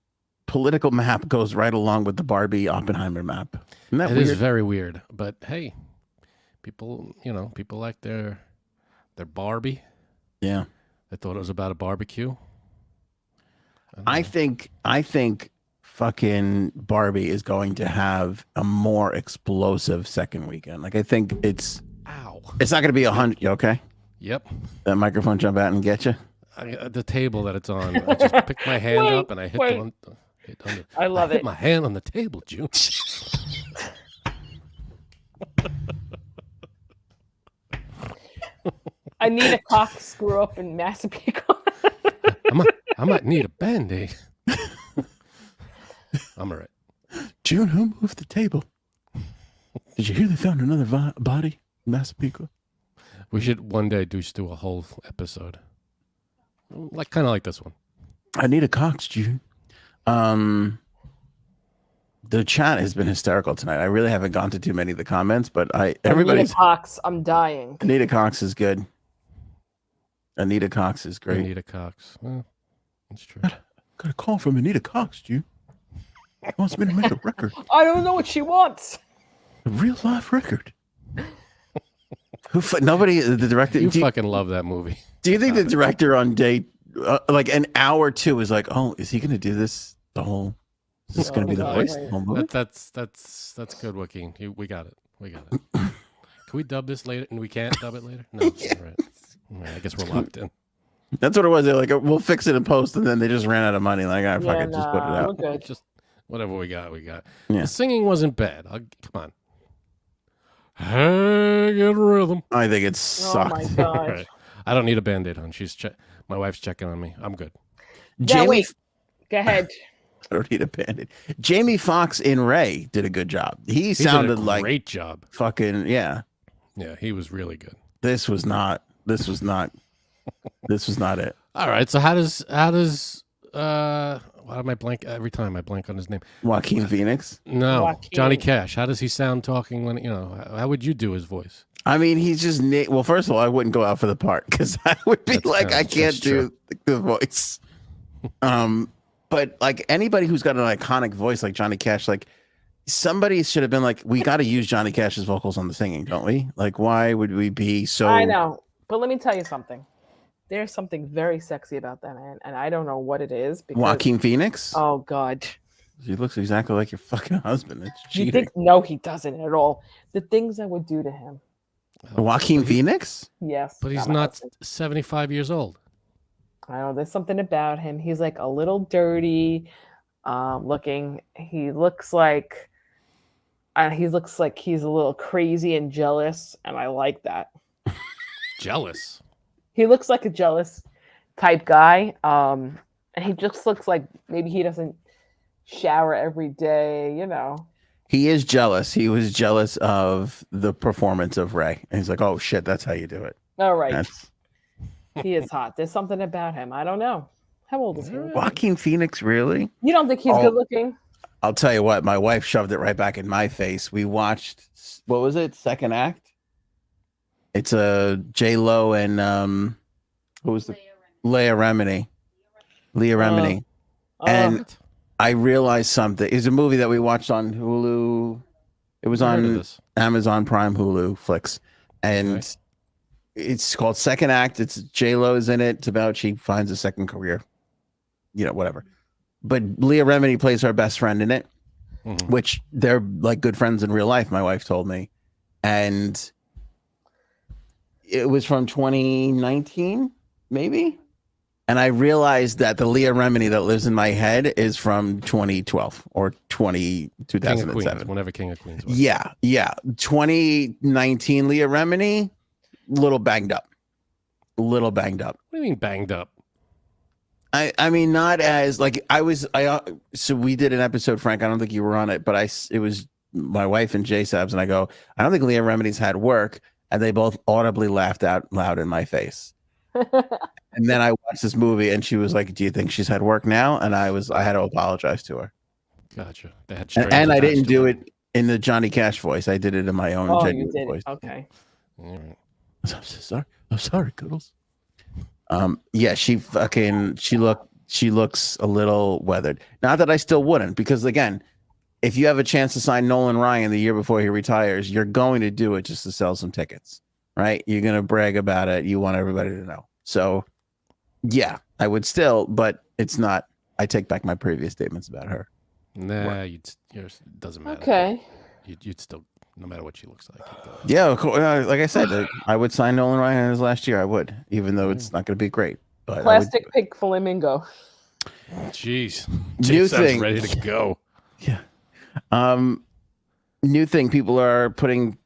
political map goes right along with the Barbie Oppenheimer map. Isn't that It weird? is very weird, but hey, people like their Barbie. Yeah. They thought it was about a barbecue. I think fucking Barbie is going to have a more explosive second weekend. Like I think it's Ow. not going to be 100. You okay? Yep. That microphone jump out and get you. The table that it's on. I just picked my hand Wait, up and I hit wait. I love hit it. my hand on the table, June. I need a cock screw up in Massapequa. I might need a Band-Aid. I'm all right. June, who moved the table? Did you hear they found another body in Massapequa? We should one day do a whole episode, kind of like this one. I need a Cox, June. The chat has been hysterical tonight. I really haven't gone to too many of the comments, but everybody's Cox. I'm dying. Anita Cox is good. Anita Cox is great. Anita Cox. Well, that's true. Got a call from Anita Cox, June. She wants me to make a record. I don't know what she wants. A real life record. Nobody, the director. You fucking love that movie. Do you think the director on day, like an hour 2, is like, oh, is he going to do this the whole? Is this going to be the voice the whole movie? That's good, Joaquin. We got it. Can we dub this later? And we can't dub it later? No. Yeah. All right, I guess we're locked in. That's what it was. They're like, we'll fix it in post, and then they just ran out of money. Like, I fucking just put it we're out. good. Just whatever we got, we got. Yeah. The singing wasn't bad. Come on. Hey, get a rhythm. I think it Oh sucked. my All gosh. right. I don't need a Band-Aid on. My wife's checking on me. I'm good. Yeah, Jamie, wait. Go ahead. I don't need a band-aid. Jamie Foxx in Ray did a good job. He sounded did a like great job. fucking yeah. Yeah, he was really good. This was not it. All right, so how does why am I blank every time I blank on his name? Joaquin Phoenix? No, Joaquin. Johnny Cash. How does he sound talking when how would you do his voice? I mean, he's just well. First of all, I wouldn't go out for the part because I would be That's like, kinda- I can't that's do the voice. But like anybody who's got an iconic voice like Johnny Cash, like somebody should have been like, we got to use Johnny Cash's vocals on the singing, don't we? Like, why would we be so? I know, but let me tell you something. There's something very sexy about that man, and I don't know what it is. Because, Joaquin Phoenix? Oh God. He looks exactly like your fucking husband. It's You cheating. think? No, he doesn't at all. The things I would do to him. Joaquin Phoenix? Yes, But he's my not husband. 75 years old. I know there's something about him. He's like a little dirty looking. He looks like he's a little crazy and jealous, and I like that. Jealous. He looks like a jealous type guy, and he just looks like maybe he doesn't shower every day. You know. He is jealous. He was jealous of the performance of Ray. And he's like, oh shit, that's how you do it. All right. That's He is hot. There's something about him. I don't know. How old is he? Joaquin Phoenix, really? You don't think he's Oh. good looking? I'll tell you what, my wife shoved it right back in my face. We watched, what was it? Second Act? It's a J-Lo and who was the Leah Remini. And What? I realized something. It's a movie that we watched on Hulu. It was Never heard of on this. Amazon Prime Hulu flicks. And Okay. it's called Second Act. It's J-Lo's in it. It's about she finds a second career. You know, whatever. But Leah Remini plays her best friend in it, Mhm. which they're like good friends in real life, my wife told me. And it was from 2019, maybe. And I realized that the Leah Remini that lives in my head is from 2012 or King of Queens, 2007. whenever King of Queens was. Yeah, yeah. 2019 Leah Remini, little banged up. Little banged up. What do you mean banged up? I mean, not as like so we did an episode, Frank. I don't think you were on it, but it was my wife and J Sabs, and I go, I don't think Leah Remini's had work, and they both audibly laughed out loud in my face. And then I watched this movie, and she was like, "Do you think she's had work now?" And I had to apologize to her. Gotcha. They had And strings I didn't attached do to it in the Johnny Cash voice. I did it in my own Oh, you genuine did voice. it. Okay. All right. I'm so sorry. I'm sorry, Cuddles. Yeah, she looks a little weathered. Not that I still wouldn't, because again, if you have a chance to sign Nolan Ryan the year before he retires, you're going to do it just to sell some tickets, right? You're going to brag about it. You want everybody to know. So, yeah, I would still, but it's not. I take back my previous statements about her. Nah, yours doesn't matter. Okay. You'd still, no matter what she looks like. Yeah, of course, like I said, I would sign Nolan Ryan in his last year. I would, even though it's not going to be great. But I would Plastic do it. pig flamingo. Jeez. New Sounds thing. ready to go. Yeah. New thing. People are putting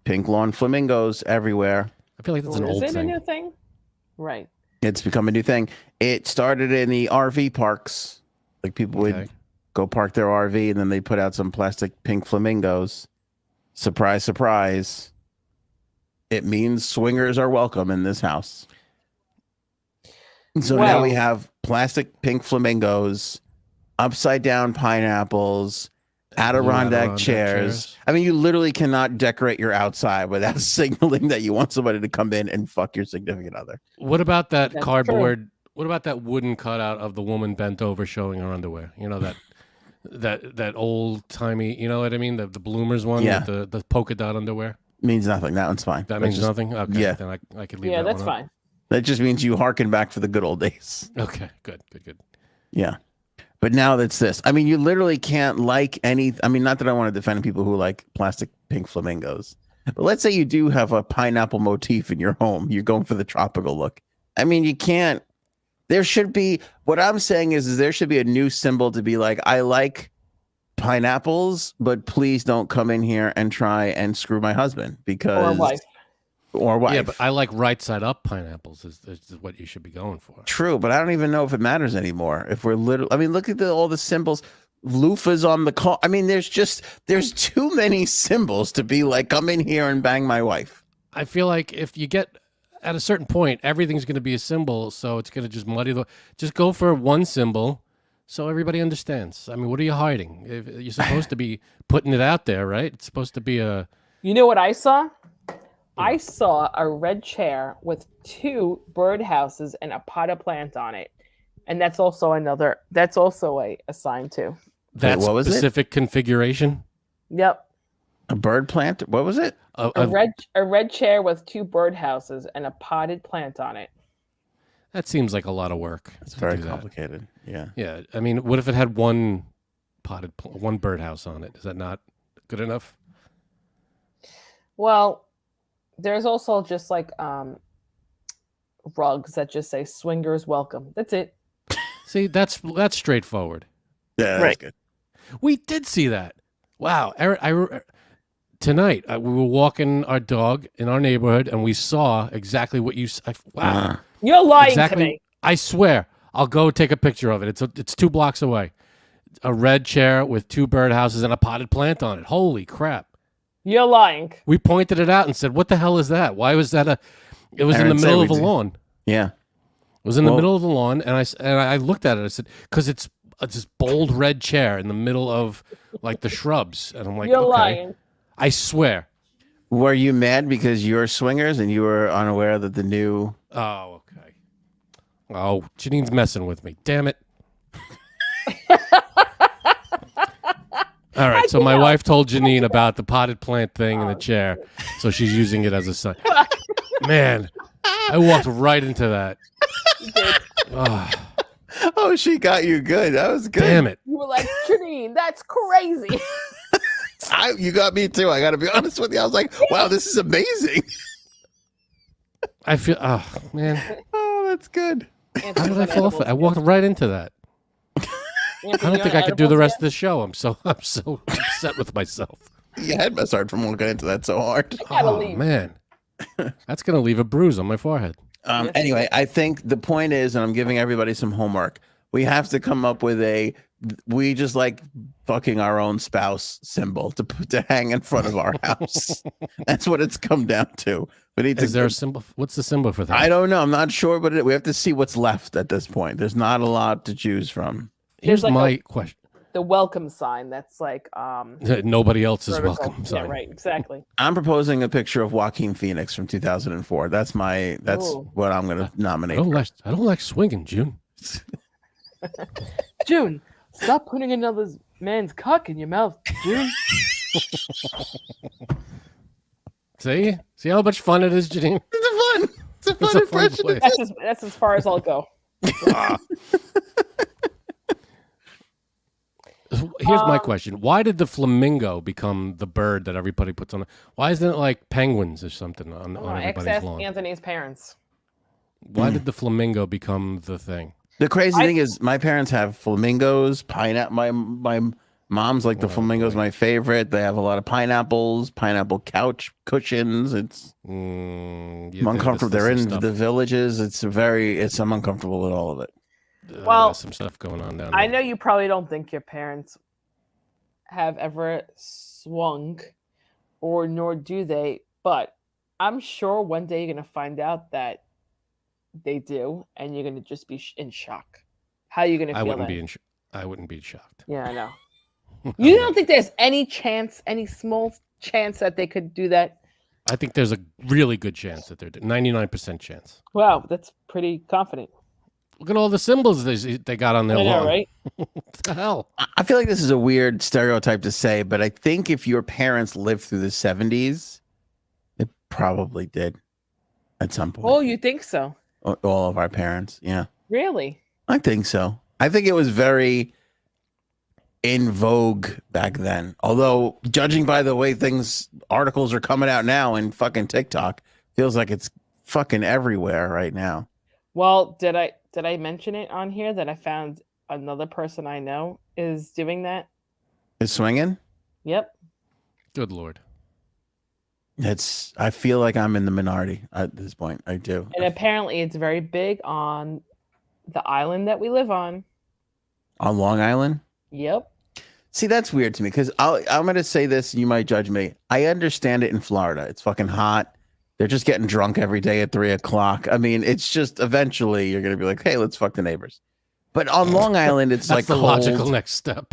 pink lawn flamingos everywhere. I feel like that's an Is old it a thing. new thing? Right. It's become a new thing. It started in the RV parks. Like people would Okay. go park their RV and then they put out some plastic pink flamingos. Surprise, surprise. It means swingers are welcome in this house. So now Wow. we have plastic pink flamingos, upside down pineapples, Adirondack chairs. I mean, you literally cannot decorate your outside without signaling that you want somebody to come in and fuck your significant other. What about that That's cardboard? What about that wooden cutout of the woman bent over showing her underwear? You know that old timey. You know what I mean? The bloomers one. Yeah. With the polka dot underwear. Means nothing. That one's fine. That That's means just- nothing. Okay. yeah. Then I could leave. Yeah, that that's one up. fine. That just means you harken back for the good old days. Okay. Good. Yeah. But now that's this. I mean, you literally can't like any. I mean, not that I want to defend people who like plastic pink flamingos, but let's say you do have a pineapple motif in your home. You're going for the tropical look. I mean, you can't. There should be. What I'm saying is there should be a new symbol to be like, I like pineapples, but please don't come in here and try and screw my husband Or because wife. or wife. Yeah, but I like right side up pineapples is what you should be going for. True, but I don't even know if it matters anymore. If we're literally, I mean, look at all the symbols. Loofahs on the car. I mean, there's too many symbols to be like, come in here and bang my wife. I feel like if you get at a certain point, everything's going to be a symbol, so it's going to just muddy the. Just go for one symbol, so everybody understands. I mean, what are you hiding? You're supposed to be putting it out there, right? It's supposed to be a. You know what I saw? I saw a red chair with 2 birdhouses and a potted plant on it, and that's also a sign too. That what was specific configuration. Yep. A bird plant? What was it? A red chair with 2 birdhouses and a potted plant on it. That seems like a lot of work. It's very complicated. Yeah. Yeah. I mean, what if it had one birdhouse on it? Is that not good enough? Well, there's also just like rugs that just say "swingers welcome." That's it. See, that's straightforward. Yeah, that's good. We did see that. Wow. Tonight, we were walking our dog in our neighborhood, and we saw exactly what you said. Wow. You're lying exactly, to me. I swear. I'll go take a picture of it. It's 2 blocks away. A red chair with 2 birdhouses and a potted plant on it. Holy crap. You're lying. We pointed it out and said, what the hell is that? Why was that it was in the middle of the lawn. Yeah. It was in the middle of the lawn, and I looked at it. I said, because it's this bold red chair in the middle of like the shrubs, and I'm like, You're okay. lying. I swear. Were you mad because you're swingers and you were unaware that the new? Oh, okay. Oh, Janine's messing with me. Damn it. All right, so my wife told Janine about the potted plant thing in the chair, so she's using it as a sign. Man, I walked right into that. You did. Oh, she got you good. That was good. Damn it. You were like, Janine, that's crazy. You got me too. I got to be honest with you. I was like, wow, this is amazing. I feel, oh, man. Oh, that's good. How did I fall for it? I walked right into that. I don't think I could do the rest of the show. I'm so upset with myself. Your head must hurt from looking into that so hard. Leave. Man. That's going to leave a bruise on my forehead. Anyway, I think the point is, and I'm giving everybody some homework, we have to come up with we just like fucking our own spouse symbol to hang in front of our house. That's what it's come down to. Is there a symbol? What's the symbol for that? I don't know. I'm not sure, but we have to see what's left at this point. There's not a lot to choose from. Here's like my question. The welcome sign that's like nobody else is vertical. welcome sign. Yeah, right, exactly. I'm proposing a picture of Joaquin Phoenix from 2004. That's what I'm going to nominate. I don't like swinging, June. June, stop putting another man's cock in your mouth, June. See how much fun it is, Janine? It's a fun impression. That's as far as I'll go. Here's my question. Why did the flamingo become the bird that everybody puts on? Why isn't it like penguins or something on everybody's lawn? Anthony's parents. Why did the flamingo become the thing? The crazy thing is my parents have flamingos, pineapple. My mom's like the flamingos, my favorite. They have a lot of pineapples, pineapple couch cushions. It's I'm uncomfortable. They're in the villages. I'm uncomfortable with all of it. Well, some stuff going on down there. I know you probably don't think your parents have ever swung, or nor do they, but I'm sure one day you're going to find out that they do, and you're going to just be in shock. How are you going to feel? I wouldn't be shocked. Yeah, I know. You don't think there's any small chance that they could do that? I think there's a really good chance that they're 99% chance. Wow, that's pretty confident. Look at all the symbols they got on their lawn. Right? What the hell? I feel like this is a weird stereotype to say, but I think if your parents lived through the 70s, it probably did at some point. Oh, you think so? All of our parents, yeah. Really? I think so. I think it was very in vogue back then. Although, judging by the way articles are coming out now in fucking TikTok, feels like it's fucking everywhere right now. Well, did I mention it on here that I found another person I know is doing that? Is swinging? Yep. Good Lord. I feel like I'm in the minority at this point. I do. And apparently it's very big on the island that we live on. On Long Island? Yep. See, that's weird to me because I'm going to say this. You might judge me. I understand it in Florida. It's fucking hot. They're just getting drunk every day at 3:00. I mean, it's just eventually you're going to be like, hey, let's fuck the neighbors. But on Long Island, it's That's like the cold. logical next step.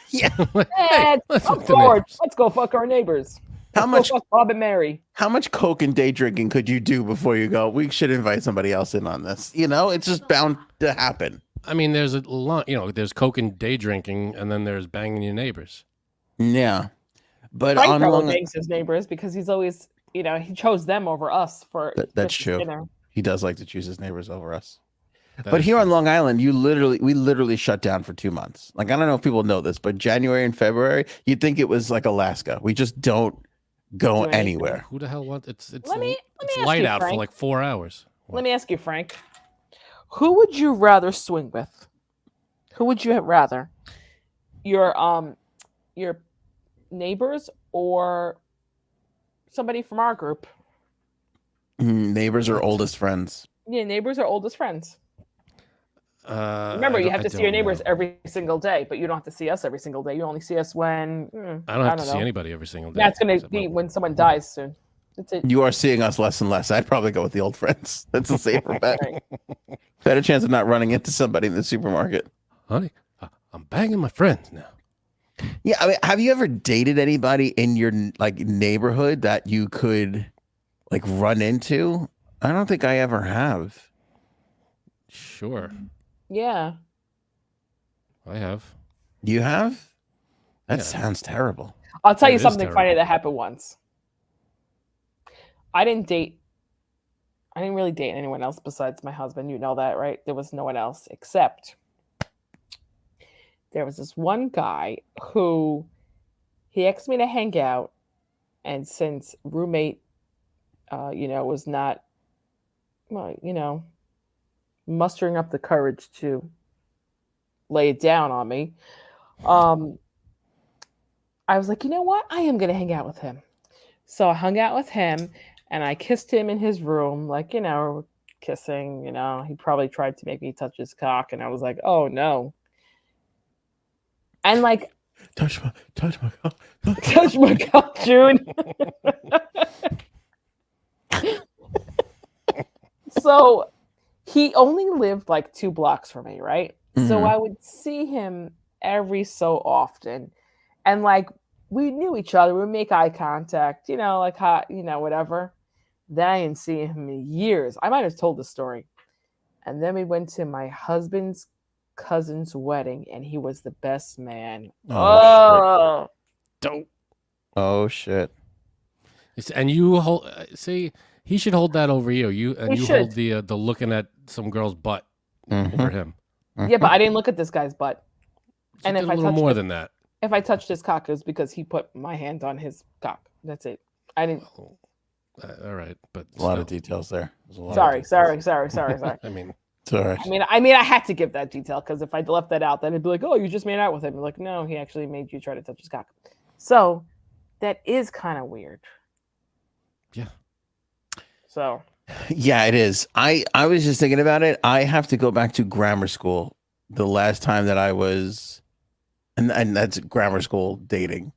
Yeah. Hey, I'm bored. Let's go fuck our neighbors. Let's go fuck Bob and Mary. How much coke and day drinking could you do before you go? We should invite somebody else in on this. You know, it's just bound to happen. I mean, there's a lot. There's coke and day drinking, and then there's banging your neighbors. Yeah, but Frank on probably bangs his neighbors because he's always, he chose them over us for. That's true. Dinner. He does like to choose his neighbors over us. That but here true. on Long Island, we literally shut down for 2 months. Like, I don't know if people know this, but January and February, you'd think it was like Alaska. We just don't go anywhere. Who the hell wants it's Let me light you, out Frank. for like 4 hours. Let me ask you, Frank. Who would you rather swing with? Who would you rather? Your neighbors or somebody from our group? Neighbors are oldest friends. Yeah, neighbors are oldest friends. Remember, I you have to see your don't neighbors know. every single day, but you don't have to see us every single day. You only see us when I don't have to see anybody every single day. That's going to except be my- when someone dies soon. That's it. You are seeing us less and less. I'd probably go with the old friends. That's a safer bet. Right. Better chance of not running into somebody in the supermarket. Honey, I'm banging my friends now. Yeah, I mean, have you ever dated anybody in your like neighborhood that you could like run into? I don't think I ever have. Sure, Yeah. I have. You have? That Yeah. sounds terrible. I'll tell It you is something funny terrible. that happened once. I didn't really date anyone else besides my husband. You know that, right? There was no one else except there was this one guy who he asked me to hang out. And since roommate, was not, well, mustering up the courage to lay it down on me, I was like, you know what? I am going to hang out with him. So I hung out with him and I kissed him in his room, like, kissing, he probably tried to make me touch his cock. And I was like, oh no. And like, Touch my cock. touch my cock, June. So he only lived like 2 blocks from me, right? So Mhm. I would see him every so often. And like we knew each other, we would make eye contact, like hot, whatever. Then I didn't see him in years. I might have told the story. And then we went to my husband's cousin's wedding, and he was the best man. Oh, Don't. Oh shit. And you hold. See, he should hold that over you. You He hold should. the looking at some girl's butt Mhm. over him. Yeah, but I didn't look at this guy's butt. You And did if a I little touched more it- than that. If I touched his cock, it was because he put my hand on his cock. That's it. I didn't. Oh, all right, but A lot of still. details there. There's a lot of Sorry. details. I mean, It's all right. I mean, I had to give that detail because if I left that out, then it'd be like, oh, you just made out with him. Like, no, he actually made you try to touch his cock. So that is kind of weird. yeah. So Yeah, it is. I was just thinking about it. I have to go back to grammar school. The last time that I was, and that's grammar school dating.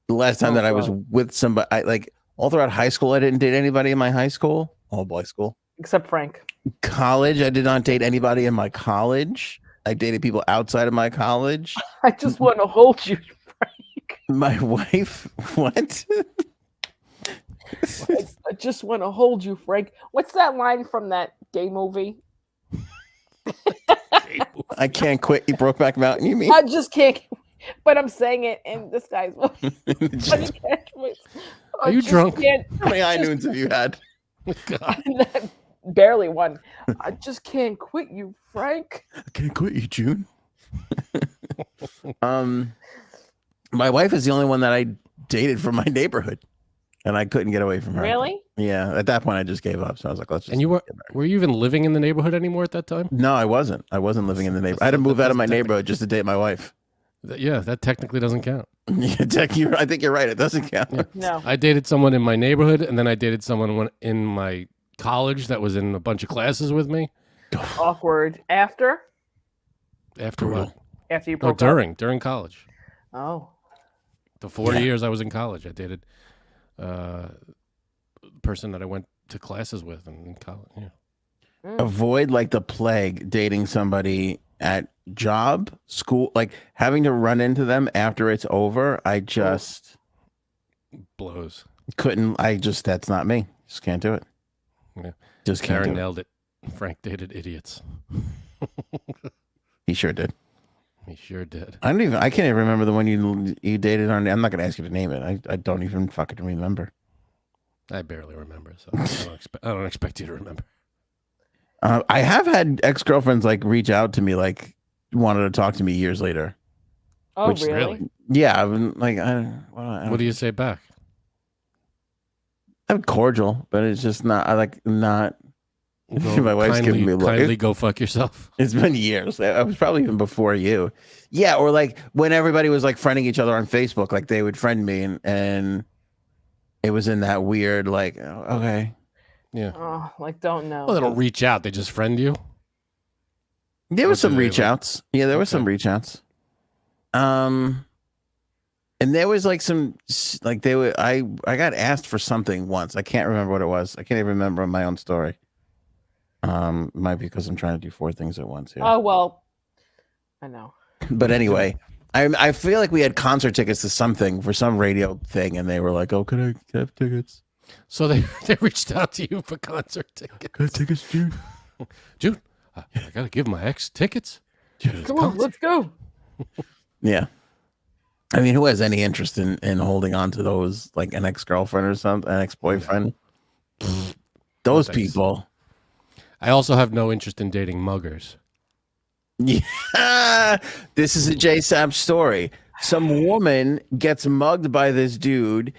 The last time Oh, that I was God. with somebody, like all throughout high school, I didn't date anybody in my high school, all boys school. except Frank. College, I did not date anybody in my college. I dated people outside of my college. I just want to hold you, Frank. My wife, what? I just want to hold you, Frank. What's that line from that gay movie? I can't quit. You Brokeback Mountain, you mean? I just can't. But I'm saying it in this guy's voice. Are you drunk? How many high noons have you had? God. Barely one. I just can't quit you, Frank. I can't quit you, June. My wife is the only one that I dated from my neighborhood, and I couldn't get away from her. Really? Yeah. At that point, I just gave up. So I was like, let's just. And you get married. were you even living in the neighborhood anymore at that time? No, I wasn't. I wasn't living in the neighborhood. I had to move out of my neighborhood just to date my wife. That technically doesn't count. I think you're right. It doesn't count. Yeah. No. I dated someone in my neighborhood, and then I dated someone in my college that was in a bunch of classes with me. Awkward. After After what? you No, broke up. during college. Oh. The 4 years I was in college, I dated a person that I went to classes with in college. Yeah. Avoid like the plague dating somebody at job, school, like having to run into them after it's over. I just Blows. couldn't. That's not me. Just can't do it. Yeah. Just can't Karen do it. nailed it. Frank dated idiots. He sure did. He sure did. I can't even remember the one you dated on. I'm not going to ask you to name it. I don't even fucking remember. I barely remember, so I don't expect you to remember. I have had ex-girlfriends like reach out to me, like wanted to talk to me years later. Oh, Which- really? Yeah, I've been like, What do you say back? I'm cordial, but it's just not. I like not. Go My wife's giving me a look. kindly go fuck yourself. It's been years. I was probably even before you. Yeah, or like when everybody was like friending each other on Facebook, like they would friend me, and it was in that weird like, okay. Yeah. Oh, like don't know. Well, they don't reach out. They just friend you. There Or was some do they, reach outs. Yeah, there was some reach outs. And there was like some like I got asked for something once. I can't remember what it was. I can't even remember my own story. Might be because I'm trying to do 4 things at once here. Oh well, I know. But anyway, I feel like we had concert tickets to something for some radio thing, and they were like, "Oh, can I have tickets?" So they reached out to you for concert tickets. Can I have tickets, Jude? Jude, I gotta give my ex tickets. Come on, let's go. Yeah. I mean, who has any interest in holding on to those, like an ex-girlfriend or something, an ex-boyfriend? Those thanks. people. I also have no interest in dating muggers. Yeah. This is a JSAP story. Some woman gets mugged by this dude.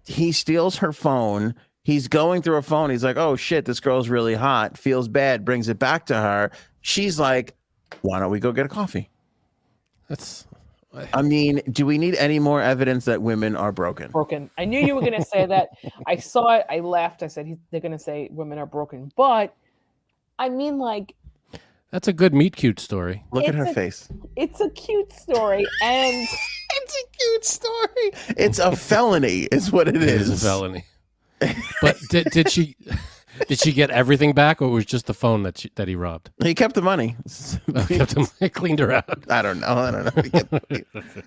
He steals her phone. He's going through her phone. He's like, oh, shit, this girl's really hot. Feels bad. Brings it back to her. She's like, why don't we go get a coffee? I mean, do we need any more evidence that women are broken? Broken. I knew you were gonna say that. I saw it. I laughed. I said they're gonna say women are broken, but I mean, like, That's a good meet cute story. Look at her It's a- face. it's a cute story, and It's a cute story. It's a felony, is what It is a felony. But did she get everything back, or it was just the phone that he robbed? He kept the money. Kept him, cleaned her out. I don't know. He kept the money.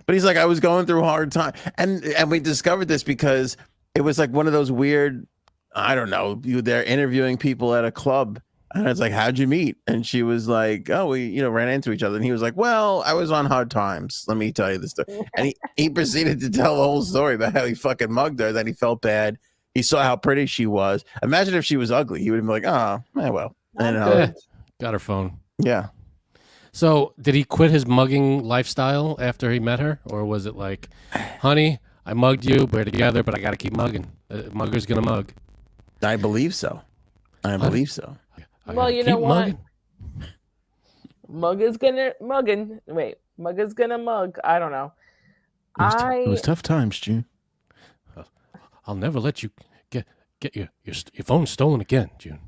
But he's like, I was going through a hard time, and we discovered this because it was like one of those weird. I don't know. They're interviewing people at a club, and it's like, how'd you meet? And she was like, oh, we ran into each other. And he was like, well, I was on hard times. Let me tell you this story. And he proceeded to tell the whole story about how he fucking mugged her. Then he felt bad. He saw how pretty she was. Imagine if she was ugly. He would have been like, oh, well. And, Got her phone. yeah. So did he quit his mugging lifestyle after he met her, or was it like, honey, I mugged you, we're together, but I got to keep mugging. Mugger's gonna mug. I believe so. I believe so. I Well, gotta you know keep what? mugging. Mugger's gonna muggin. Wait, Mugger's gonna mug. I don't know. It was tough times, June. I'll never let you get your phone stolen again, June.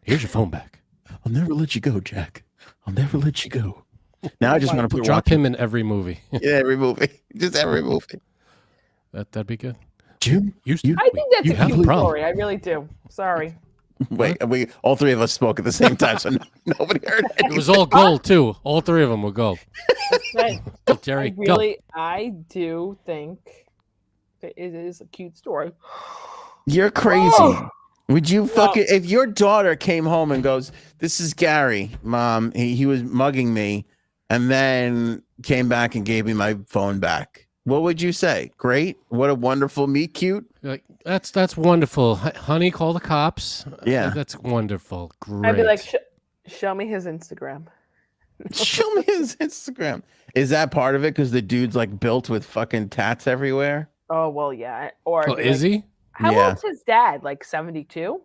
Here's your phone back. I'll never let you go, Jack. I'll never let you go. Now I just want to put Drop him in every movie. Yeah, every movie. Just every movie. That'd be good. June, I think that's you a have a cute problem. story. I really do. Sorry. wait, we all 3 of us spoke at the same time, so nobody heard It anything. was all gold too. All 3 of them were gold. Right. Go, Jerry. I do think that it is a cute story. You're crazy. Oh! Would you fucking if your daughter came home and goes, "This is Gary, Mom. He was mugging me," and then came back and gave me my phone back? What would you say? Great. What a wonderful meet cute. Go. Like that's wonderful, honey. Call the cops. Yeah. That's wonderful. Great. I'd be like, show me his Instagram. Show me his Instagram. Is that part of it? Because the dude's like built with fucking tats everywhere. Oh well, yeah. Or oh, is he? How Yeah. old's his dad? Like 72?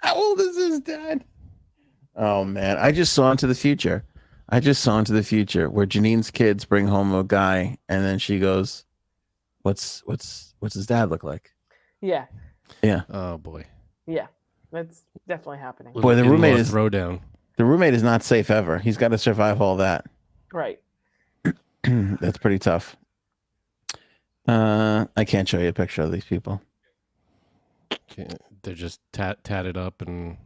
How old is his dad? Oh man, I just saw Into the Future. I just saw Into the Future where Janine's kids bring home a guy, and then she goes, "What's his dad look like?" Yeah. Yeah. Oh boy. Yeah. That's definitely happening. Boy, the roommate is throwdown. The roommate is not safe ever. He's got to survive all that. Right. That's pretty tough. I can't show you a picture of these people. They're just tatted up and.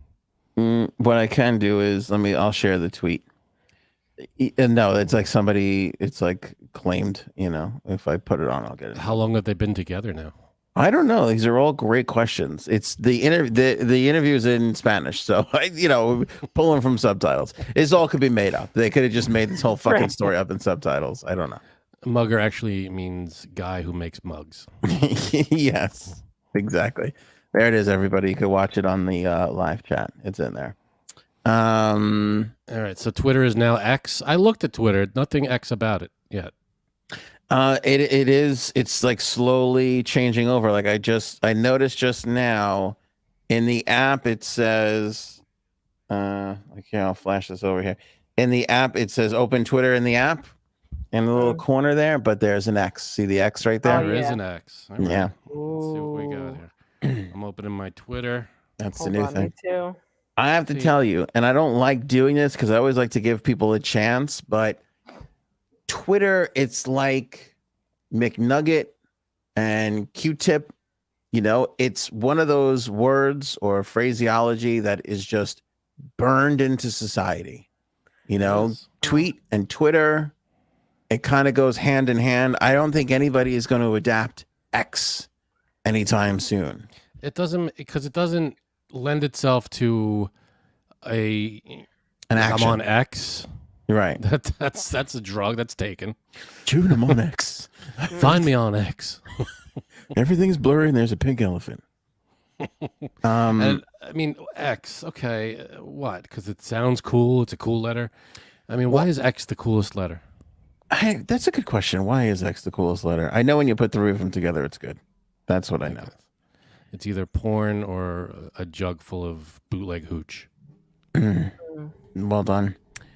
What I can do is I'll share the tweet. And no, it's like somebody. It's like claimed. If I put it on, I'll get it. How long have they been together now? I don't know. These are all great questions. It's the interview is in Spanish, so pulling from subtitles. This all could be made up. They could have just made this whole fucking story up in subtitles. I don't know. Mugger actually means guy who makes mugs. Yes, exactly. There it is, everybody. You could watch it on the live chat. It's in there. All right. So Twitter is now X. I looked at Twitter. Nothing X about it yet. It is. It's like slowly changing over. Like I noticed just now in the app it says, I'll flash this over here. In the app it says open Twitter in the app, in the little corner there, but there's an X. See the X right there? There is an X. All right. Yeah. Let's see what we got here. I'm opening my Twitter. That's the new thing. Me too. I have to tell you, and I don't like doing this because I always like to give people a chance, but Twitter, it's like McNugget and Q-tip. It's one of those words or phraseology that is just burned into society. Yes. Tweet and Twitter, it kind of goes hand in hand. I don't think anybody is going to adapt X anytime soon. It doesn't, because it doesn't lend itself to an action. I'm on X. Right. That's a drug that's taken. June, I'm on X. Find me on X. Everything's blurry and there's a pink elephant. And, X. Okay, what? Because it sounds cool. It's a cool letter. Why is X the coolest letter? That's a good question. Why is X the coolest letter? I know when you put the three of them together, it's good. That's what I know. It's either porn or a jug full of bootleg hooch. Well done.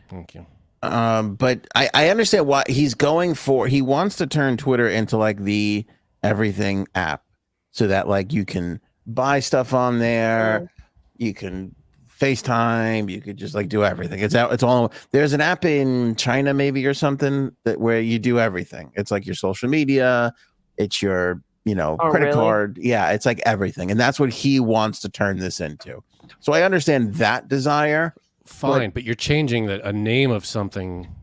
Thank you. But I understand why he's going for. He wants to turn Twitter into like the everything app, so that like you can buy stuff on there, you can FaceTime, you could just like do everything. It's all. There's an app in China maybe or something where you do everything. It's like your social media, it's your credit card. Yeah, it's like everything, and that's what he wants to turn this into. So I understand that desire. Fine, but you're changing a name of something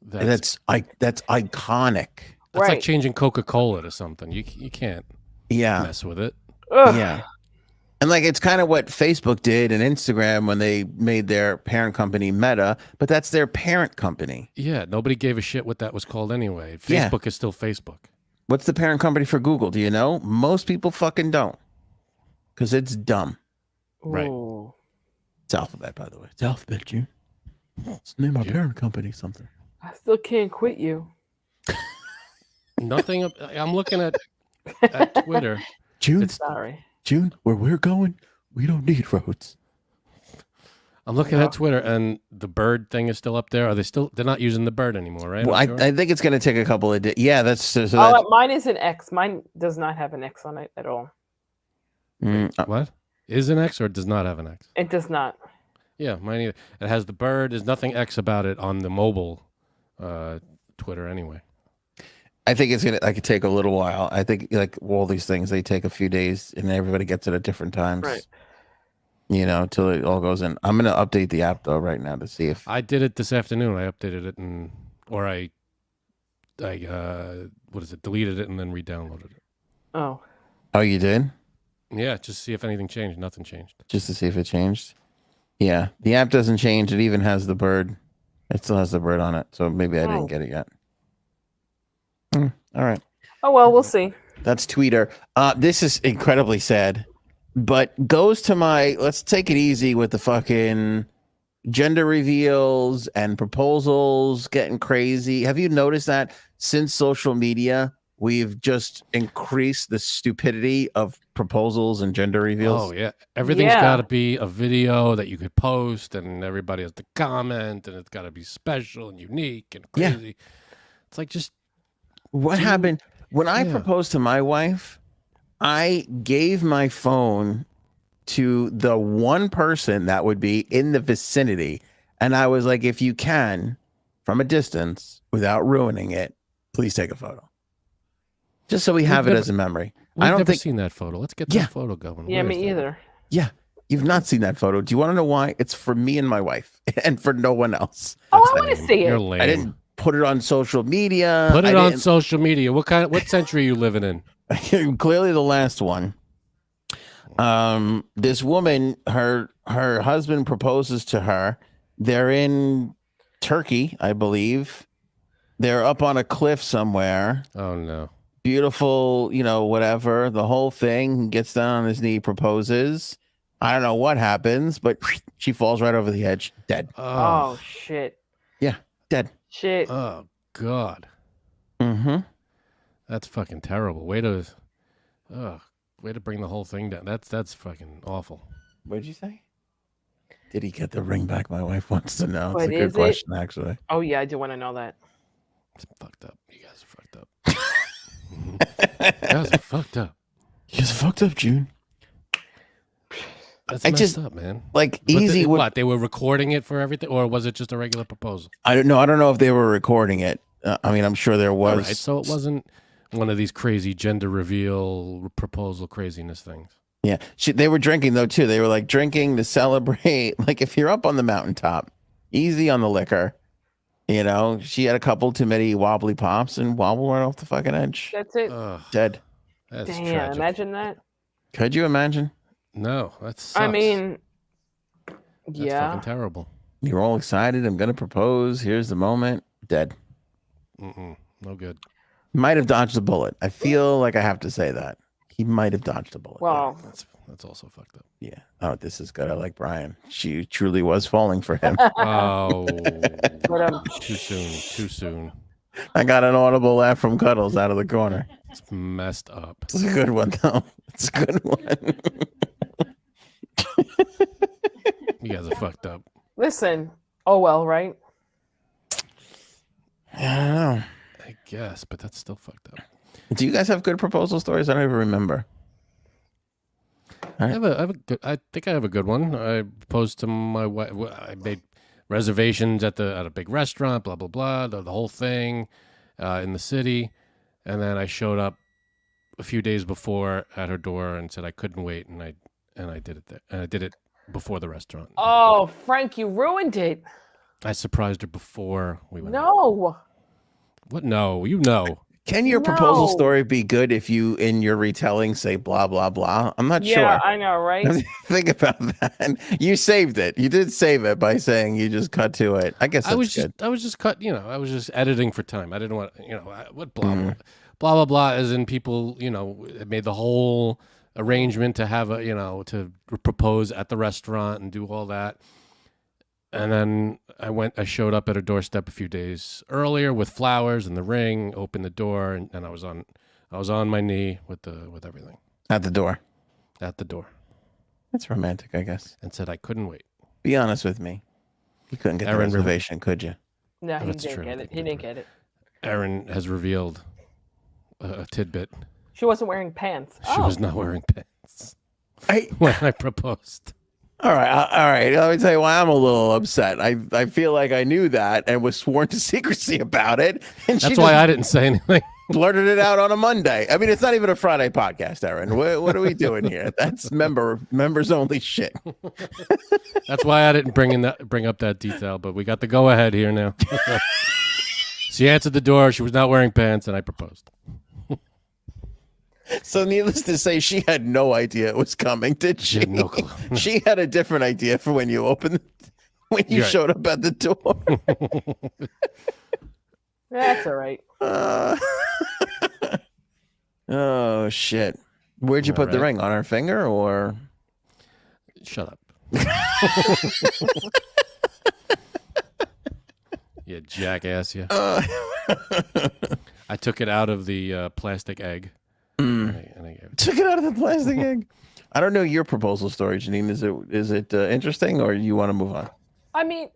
that's iconic. That's like changing Coca-Cola to something. You can't mess with it. Ugh. Yeah. And like it's kind of what Facebook did and Instagram when they made their parent company Meta, but that's their parent company. Yeah, nobody gave a shit what that was called anyway. Facebook is still Facebook. What's the parent company for Google? Do you know? Most people fucking don't. Because it's dumb. Right. Ooh. It's Alphabet, by the way. It's Alphabet, June. It's the name of our parent company, something. I still can't quit you. Nothing. I'm looking at Twitter. June. Sorry. June, where we're going, we don't need roads. I'm looking at Twitter, and the bird thing is still up there. Are they still? They're not using the bird anymore, right? Well, I think it's going to take a couple of days. Yeah, that's so. Mine is an X. Mine does not have an X on it at all. What is an X or does not have an X? It does not. Yeah, mine either. It has the bird. There's nothing X about it on the mobile Twitter anyway. I think it's gonna take a little while. I think like all these things, they take a few days, and everybody gets it at different times. Right. Till it all goes in. I'm gonna update the app though right now to see if I did it this afternoon. I updated it deleted it and then re-downloaded it. Oh. Oh, you did? Yeah, just see if anything changed. Nothing changed. Just to see if it changed. Yeah, the app doesn't change. It even has the bird. It still has the bird on it. So maybe I didn't get it yet. All right. Oh well, we'll see. That's Twitter. This is incredibly sad, but goes to let's take it easy with the fucking gender reveals and proposals getting crazy. Have you noticed that since social media, we've just increased the stupidity of proposals and gender reveals. Oh yeah, everything's got to be a video that you could post, and everybody has to comment, and it's got to be special and unique and crazy. It's like just what happened when I proposed to my wife. I gave my phone to the one person that would be in the vicinity, and I was like, if you can, from a distance, without ruining it, please take a photo, just so we have it as a memory. I don't think seen that photo. Let's get that photo going. Yeah, me either. Yeah, you've not seen that photo. Do you want to know why? It's for me and my wife, and for no one else. Oh, I want to see it. You're lame. I didn't put it on social media. Put it on social media. What century are you living in? Clearly the last one. This woman, her husband proposes to her. They're in Turkey, I believe. They're up on a cliff somewhere. Oh no. Beautiful, whatever. The whole thing. He gets down on his knee, proposes. I don't know what happens, but she falls right over the edge, dead. Oh shit. Yeah, dead. Shit. Oh God. Mm-hmm. That's fucking terrible. Way to bring the whole thing down. That's fucking awful. What did you say? Did he get the ring back? My wife wants to know. It's But a good is question, actually. Oh yeah, I do want to know that. It's fucked up. You guys are fucked up. You guys are fucked up. You guys are fucked up, June. That's messed up, man. Like But easy. what? They were recording it for everything, or was it just a regular proposal? I don't know. I don't know if they were recording it. I mean, I'm sure there was. All right, so it wasn't one of these crazy gender reveal proposal craziness things. Yeah, they were drinking though too. They were like drinking to celebrate. Like if you're up on the mountaintop, easy on the liquor. She had a couple too many wobbly pops and wobbled right off the fucking edge. That's it. Dead. That's Damn, tragic. imagine that. Could you imagine? No, that's. I mean, that's fucking terrible. You're all excited. I'm gonna propose. Here's the moment. Dead. No good. Might have dodged a bullet. I feel like I have to say that he might have dodged a bullet. Well, that's also fucked up. Yeah. Oh, this is good. I like Brian. She truly was falling for him. Oh, but, too soon. Too soon. I got an audible laugh from Cuddles out of the corner. It's messed up. It's a good one, though. It's a good one. You guys are fucked up. listen. Oh well, right? I don't know. I guess, but that's still fucked up. Do you guys have good proposal stories? I don't even remember. I think I have a good one. I proposed to my wife. I made reservations at a big restaurant. Blah blah blah. The whole thing in the city, and then I showed up a few days before at her door and said I couldn't wait, and I did it there. And I did it before the restaurant. Oh, Frank, you ruined it. I surprised her before we went. No. What? No, you know. Can your proposal story be good if you, in your retelling, say blah, blah, blah? I'm not sure. Yeah, I know, right? Think about that. You saved it. You did save it by saying you just cut to it. I guess that's good. I was just I was just editing for time. I didn't want, what blah, blah, blah, blah, as in people, made the whole arrangement to have to propose at the restaurant and do all that. And then I showed up at her doorstep a few days earlier with flowers and the ring, opened the door, and I was on my knee with everything. At the door. At the door. That's romantic, I guess. And said I couldn't wait. Be honest with me. You couldn't get the reservation, could you? No, he That's didn't true. get it. He didn't get it. Erin has revealed a tidbit. She wasn't wearing pants. She was not wearing pants when I proposed. All right. Let me tell you why I'm a little upset. I feel like I knew that and was sworn to secrecy about it. And that's why I didn't say anything. Blurted it out on a Monday. I mean, it's not even a Friday podcast, Erin. What are we doing here? That's members only shit. That's why I didn't bring up that detail. But we got the go ahead here now. She answered the door. She was not wearing pants, and I proposed. So needless to say, she had no idea it was coming, did she? She had no clue. She had a different idea for when you showed up at the door. That's all right. Oh, shit. Where'd you put the ring? On her finger or? Shut up. You jackass, you. I I took it out of the plastic egg. And I gave it. Took it out of the plastic egg. I don't know your proposal story, Janine. Is it interesting, or you want to move on? I mean,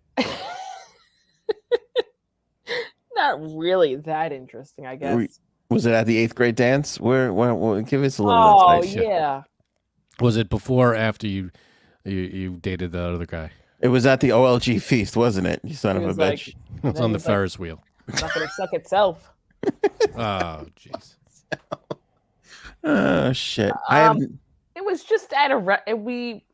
not really that interesting, I guess. Was it at the 8th grade dance? Where give us a little insight. Yeah. Was it before or after you dated the other guy? It was at the OLG feast, wasn't it? You son He of a was bitch. It was on the Ferris wheel. It's not going to suck itself. Oh, jeez. Oh shit! It was just at we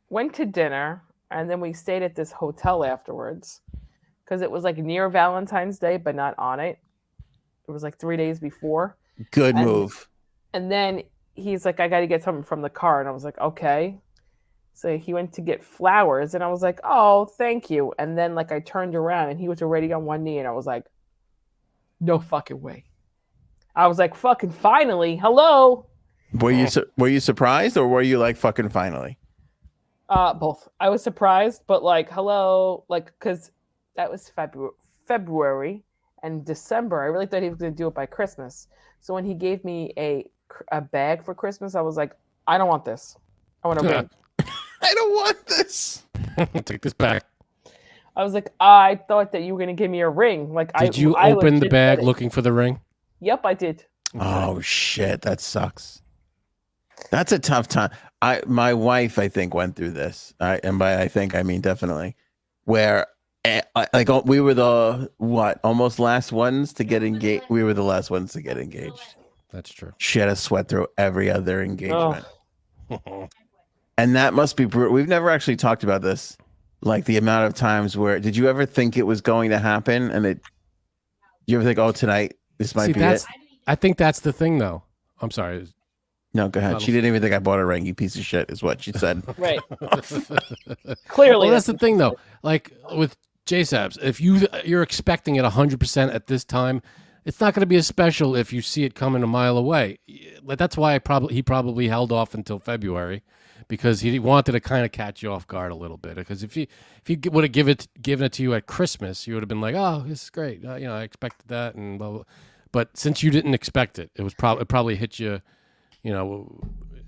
went to dinner and then we stayed at this hotel afterwards because it was like near Valentine's Day, but not on it. It was like 3 days before. Good move. And then he's like, I got to get something from the car, and I was like, okay. So he went to get flowers, and I was like, oh, thank you. And then like I turned around, and he was already on one knee, and I was like, no fucking way. I was like, fucking finally, hello. Were you surprised, or were you like fucking finally? Both. I was surprised, but like, hello, like, because that was February and December. I really thought he was going to do it by Christmas. So when he gave me a bag for Christmas, I was like, I don't want this. I want a ring. I don't want this. Take this back. I was like, I thought that you were going to give me a ring. Like, Did you open the bag looking for the ring? Yep, I did. Oh shit, that sucks. That's a tough time. My wife, I think, went through this. And by I think I mean definitely, where like we were the almost last ones to get engaged. We were the last ones to get engaged. That's true. She had to sweat through every other engagement, and that must be brutal. We've never actually talked about this, like the amount of times where did you ever think it was going to happen, and you ever think, oh, tonight this might be it? I think that's the thing, though. I'm sorry. No, go ahead. She didn't even think I bought a ring. You piece of shit, is what she said. Right. Clearly, well, that's the thing, though. Like with JSABs, if you're expecting it 100% at this time, it's not going to be as special if you see it coming a mile away. That's why he probably held off until February, because he wanted to kind of catch you off guard a little bit. Because if he would have given it to you at Christmas, you would have been like, oh, this is great. I expected that, and blah, blah. But since you didn't expect it, it probably hit you, in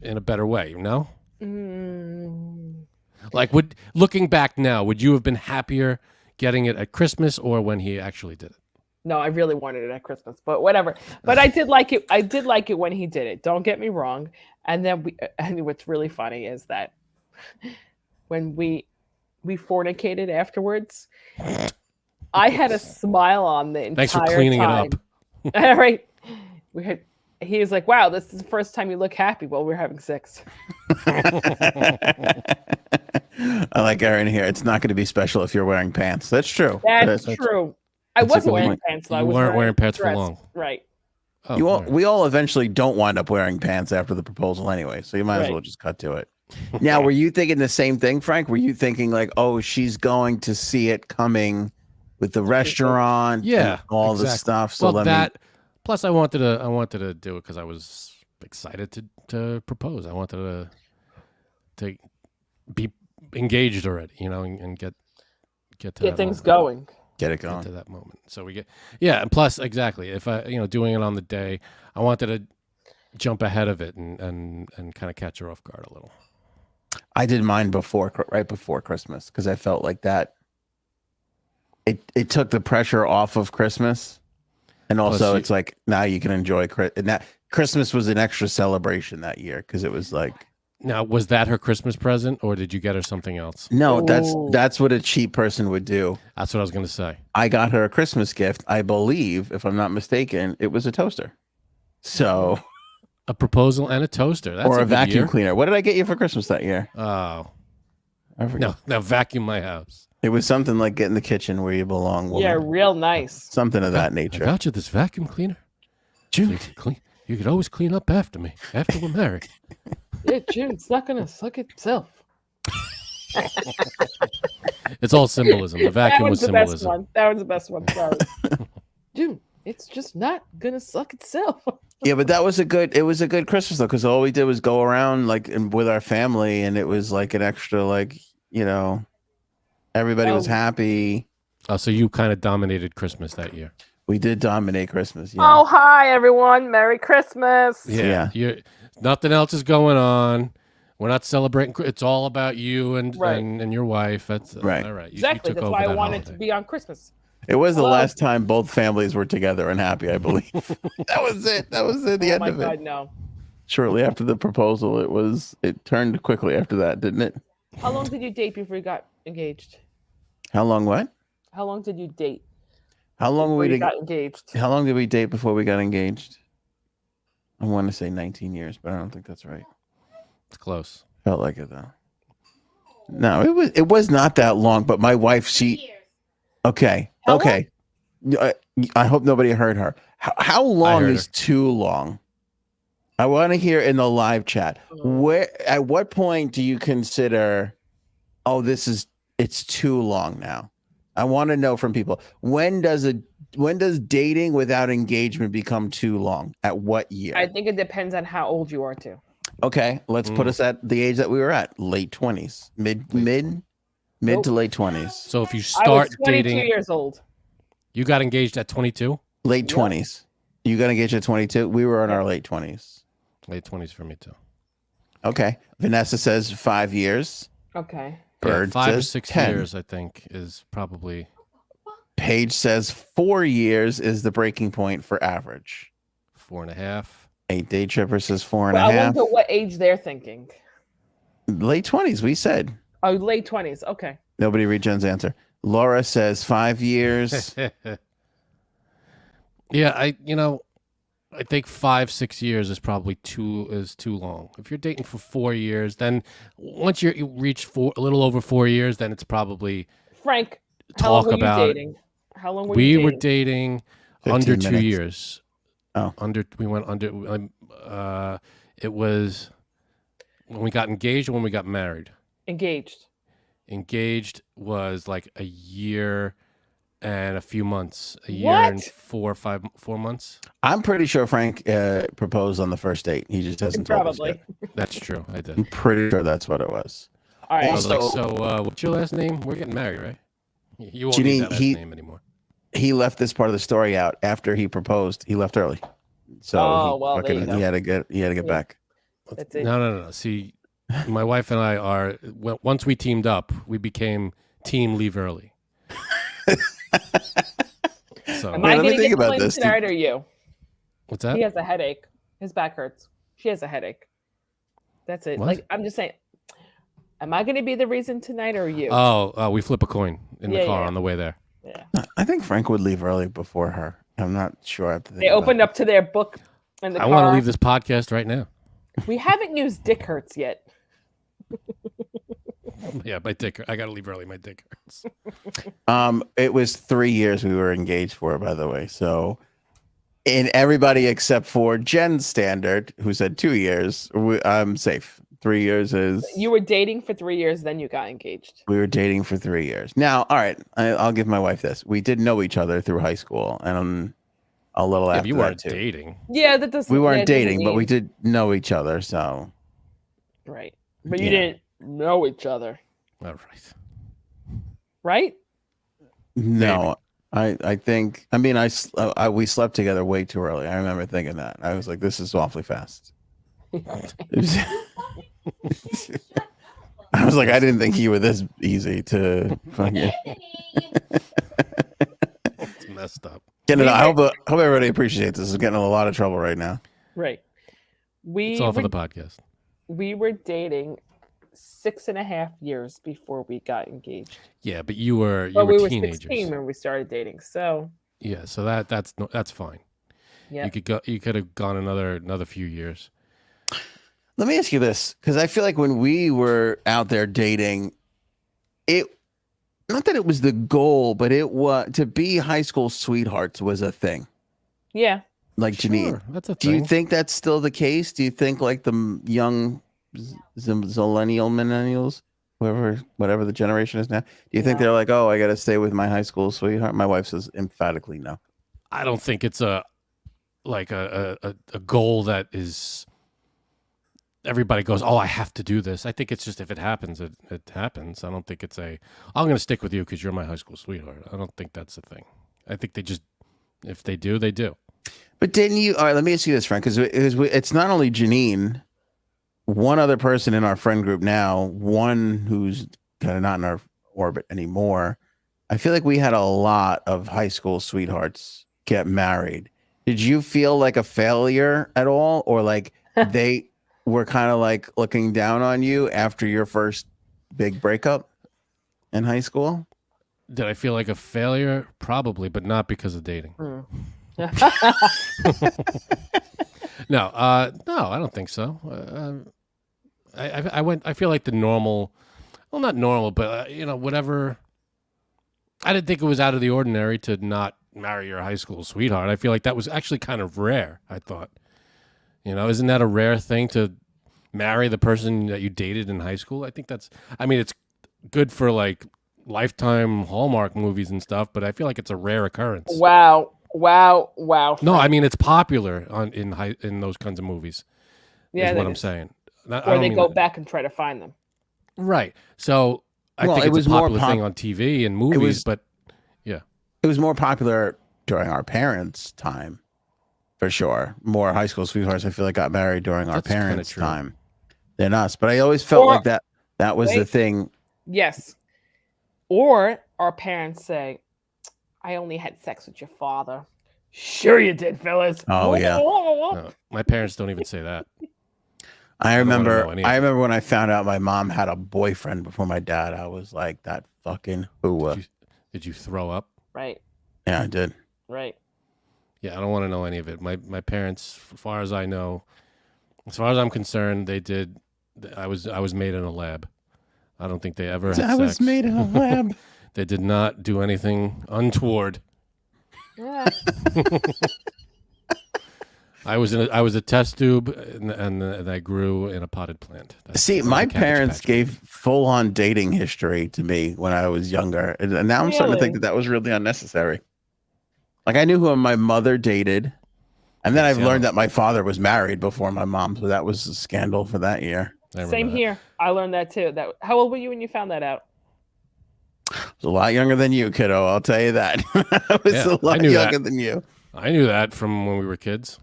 a better way. Like, looking back now, would you have been happier getting it at Christmas or when he actually did it? No, I really wanted it at Christmas, but whatever. But I did like it. I did like it when he did it. Don't get me wrong. And then and what's really funny is that when we fornicated afterwards, I had a smile on the entire time. Thanks for cleaning it up. All right. He was like, wow, this is the first time you look happy. Well, we're having sex. I like Erin here. It's not going to be special if you're wearing pants. That's true. That's true. I wasn't wearing pants, though. You weren't wearing pants for long. Right. Oh, we all eventually don't wind up wearing pants after the proposal anyway, so you might as well just cut to it. Now, were you thinking the same thing, Frank? Were you thinking like, oh, she's going to see it coming with the restaurant, and all the stuff? So plus, I wanted to do it because I was excited to propose. I wanted to be engaged already, and get things going. Get it going to that moment. So we and plus exactly if I doing it on the day, I wanted to jump ahead of it and kind of catch her off guard a little. I did mine right before Christmas because I felt like that it took the pressure off of Christmas, and also it's like now you can enjoy Christmas was an extra celebration that year because it was like. Now, was that her Christmas present, or did you get her something else? No, that's what a cheap person would do. That's what I was going to say. I got her a Christmas gift. I believe, if I'm not mistaken, it was a toaster. So, a proposal and a toaster. That's or a vacuum year. cleaner. What did I get you for Christmas that year? Oh, I forgot. No, vacuum my house. It was something like get in the kitchen where you belong. Woman. Yeah, real nice. Something of that nature. I got you this vacuum cleaner. June, you could always clean up after me after we're married. Yeah, June, it's not gonna suck itself. It's all symbolism. The vacuum was symbolism. That was the best one. Sorry. June, it's just not gonna suck itself. Yeah, but it was a good Christmas though, because all we did was go around with our family, and it was like an extra everybody was happy. Oh, so you kind of dominated Christmas that year. We did dominate Christmas. Yeah. Oh, hi everyone! Merry Christmas. Yeah. Nothing else is going on. We're not celebrating. It's all about you and Right. and your wife. That's Right. all right. You Exactly. took That's over why I that wanted holiday. to be on Christmas. It was the Hello. last time both families were together and happy, I believe. That was it. That was it. The Oh end my of it. God, no. Shortly after the proposal, it turned quickly after that, didn't it? How long did you date before you got engaged? How long? What? How long did you date How long before were you we? got engaged? How long did we date before we got engaged? I want to say 19 years, but I don't think that's right. It's close. Felt like it though. No, it was not that long. But my wife, okay, How okay. I hope nobody heard her. How long heard is too long? I want to hear in the live chat. At what point do you consider, oh, it's too long now? I want to know from people. When does dating without engagement become too long? At what year? I think it depends on how old you are too. Okay, let's put us at the age that we were at, late 20s, mid Nope. to late 20s, So if you I was start 22 dating, years old. you got engaged at 22. late Yep. 20s. You got engaged at 22. We were in Yep. our late 20s. Late 20s for me too. Okay. Vanessa says 5 years. Okay. Bird Yeah, 5 or says 6 10. years, I think, is probably Paige says 4 years is the breaking point for average. 4.5. 8-day tripper says 4.5. Well, I wonder what age they're thinking. Late 20s, we said. Oh, late 20s. Okay. Nobody read Jen's answer. Laura says 5 years. Yeah, I think 5-6 years is probably too long. If you're dating for 4 years, then once you reach a little over 4 years, then it's probably Frank, how long talk were you about. dating? How long were We you were dating? dating under 2 minutes. years. Oh. We went under. It was when we got engaged or when we got married. Engaged. Engaged was like a year and a few months. A year What? and 4 months. I'm pretty sure Frank proposed on the first date. He just hasn't told us Probably. yet. That's true. I did. I'm pretty sure that's what it was. All right. I was like, Also- what's your last name? We're getting married, right? You won't Do you need mean that last he- name anymore. He left this part of the story out after he proposed. He left early, so Oh, well, there you go. he had to get Yeah. back. That's it. No. See, my wife and I are. Once we teamed up, we became team leave early. So Am Wait, I let me going to think get about blamed this. tonight or you? what's that? He has a headache. His back hurts. She has a headache. That's it. What? Like, I'm just saying, am I going to be the reason tonight or you? Oh, we flip a coin in the Yeah, car yeah. on the way there. Yeah. I think Frank would leave early before her. I'm not sure. I have to think They about opened it. up to their book in the I car. want to leave this podcast right now. We haven't used Dick Hurts yet. Yeah, my dick. I gotta leave early. My dick hurts. It was 3 years we were engaged for, by the way. So, in everybody except for Jen's standard, who said 2 years, I'm safe. 3 years is. You were dating for 3 years, then you got engaged. We were dating for 3 years. Now, all right, I'll give my wife this. We did know each other through high school, and a little Yeah, after but you that weren't too. dating. Yeah, that doesn't. We yeah, weren't it doesn't dating, but we mean- did know each other. So, Right. But you Yeah. didn't know each other, All right. right? no, I think. I mean, we slept together way too early. I remember thinking that. I was like, this is awfully fast. I was like, I didn't think you were this easy to fucking It's messed up. get it. I hope everybody appreciates this. Is getting in a lot of trouble right now. Right. It's all for the podcast. We were dating 6.5 years before we got engaged. Yeah, but you were But we were teenagers. 16 when we started dating. So Yeah, so that's fine. yeah. You could have gone another few years. Let me ask you this, because I feel like when we were out there dating, it not that it was the goal, but it was to be high school sweethearts was a thing. Yeah. Like Janine, Sure, that's a do thing. you think that's still the case? Do you think like the young millennials, whatever the generation is now, do you think No. they're like, oh, I got to stay with my high school sweetheart? My wife says emphatically no. I don't think it's a goal that is everybody goes, oh, I have to do this. I think it's just if it happens, it happens. I don't think it's I'm going to stick with you because you're my high school sweetheart. I don't think that's a thing. I think they just If they do, they do. But didn't you? All right, let me ask you this, Frank, because it's not only Janine. One other person in our friend group now, one who's kind of not in our orbit anymore. I feel like we had a lot of high school sweethearts get married. Did you feel like a failure at all, or like they were kind of like looking down on you after your first big breakup in high school? Did I feel like a failure? Probably, but not because of dating. No, I don't think so. I feel like the normal, well, not normal, but whatever. I didn't think it was out of the ordinary to not marry your high school sweetheart. I feel like that was actually kind of rare. I thought, isn't that a rare thing to marry the person that you dated in high school? I think it's good for like Lifetime Hallmark movies and stuff, but I feel like it's a rare occurrence. Wow. No, I mean it's popular in those kinds of movies. Yeah, is what I'm saying. Or they go back and try to find them. Right. So I think it's a popular thing on TV and movies, but yeah, it was more popular during our parents' time, for sure. More high school sweethearts, I feel like, got married during our parents' time than us. But I always felt like that was the thing. Yes. Or our parents say, I only had sex with your father. Sure you did, Phyllis. Oh, yeah. No, my parents don't even say that. I remember when I found out my mom had a boyfriend before my dad. I was like, that fucking hooah. Did you throw up? Right. Yeah, I did. Right. Yeah, I don't want to know any of it. My parents, as far as I know, as far as I'm concerned, they did. I was made in a lab. I don't think they ever had sex. I was made in a lab. They did not do anything untoward. Yeah. I was a test tube, and I grew in a potted plant. See, my parents gave full-on dating history to me when I was younger, and now I'm starting to think that was really unnecessary. Like, I knew who my mother dated, and then I've learned that my father was married before my mom, so that was a scandal for that year. Same here. I learned that too. How old were you when you found that out? I was a lot younger than you, kiddo. I'll tell you that. I was a lot younger than you. I knew that from when we were kids.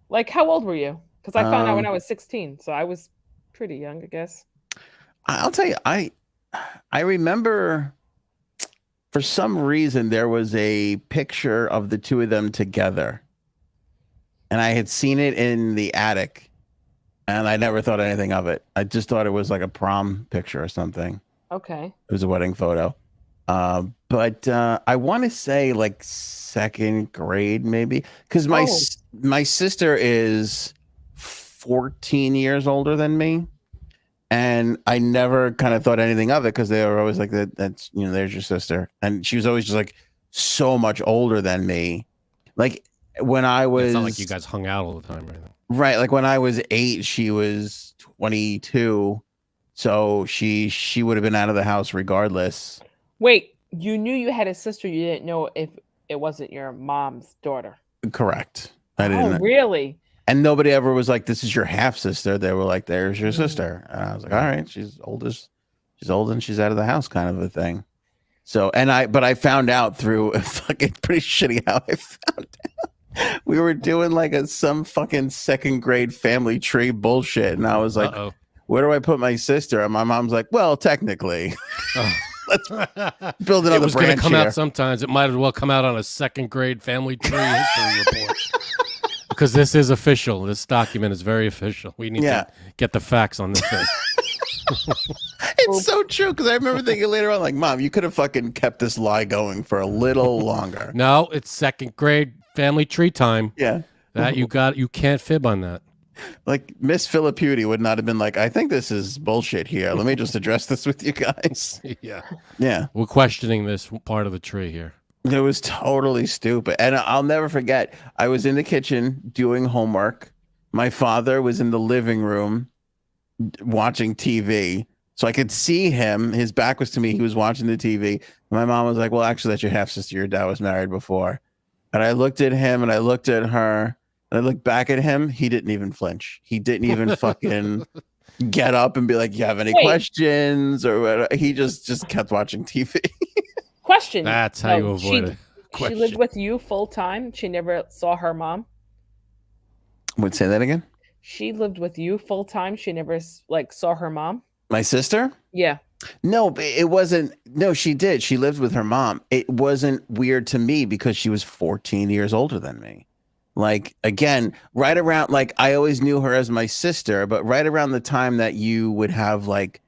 Like, how old were you? Because I found out when I was 16, so I was pretty young, I guess. I'll tell you, I remember for some reason there was a picture of the two of them together, and I had seen it in the attic, and I never thought anything of it. I just thought it was like a prom picture or something. Okay. It was a wedding photo. But I want to say like second grade, maybe, because my sister is 14 years older than me, and I never kind of thought anything of it because they were always like that's there's your sister, and she was always just like so much older than me. Like when I was, it's not like you guys hung out all the time, right? Like when I was 8, she was 22, so she would have been out of the house regardless. Wait, you knew you had a sister. You didn't know if it wasn't your mom's daughter. Correct. I didn't. Oh, really? And nobody ever was like, "This is your half sister." They were like, "There's your sister," and I was like, "All right, she's old and she's out of the house," kind of a thing. So, but I found out through fucking pretty shitty how I found out. We were doing like some fucking second grade family tree bullshit, and I was like, "Where do I put my sister?" And my mom's like, "Well, technically." Let's build another branch. It was going to come out sometimes. It might as well come out on a second grade family tree history report. Because this is official. This document is very official. We need to get the facts on this thing. It's so true. Because I remember thinking later on, like, Mom, you could have fucking kept this lie going for a little longer. No, it's second grade family tree time. Yeah. That you can't fib on that. Like Miss Filipputi would not have been like, I think this is bullshit here. Let me just address this with you guys. Yeah. Yeah. We're questioning this part of the tree here. It was totally stupid. And I'll never forget, I was in the kitchen doing homework. My father was in the living room watching TV. So I could see him. His back was to me. He was watching the TV. My mom was like, well, actually, that's your half sister. Your dad was married before. And I looked at him and I looked at her. And I looked back at him. He didn't even flinch. He didn't even fucking get up and be like, you have any questions? Or whatever. He just kept watching TV. Question. That's how you avoid it. question. She lived with you full time. She never saw her mom. Would say that again? She lived with you full time. She never like saw her mom. My sister? Yeah. No, it wasn't. No, she did. She lived with her mom. It wasn't weird to me because she was 14 years older than me. Like, again, right around, like, I always knew her as my sister, but right around the time that you would have like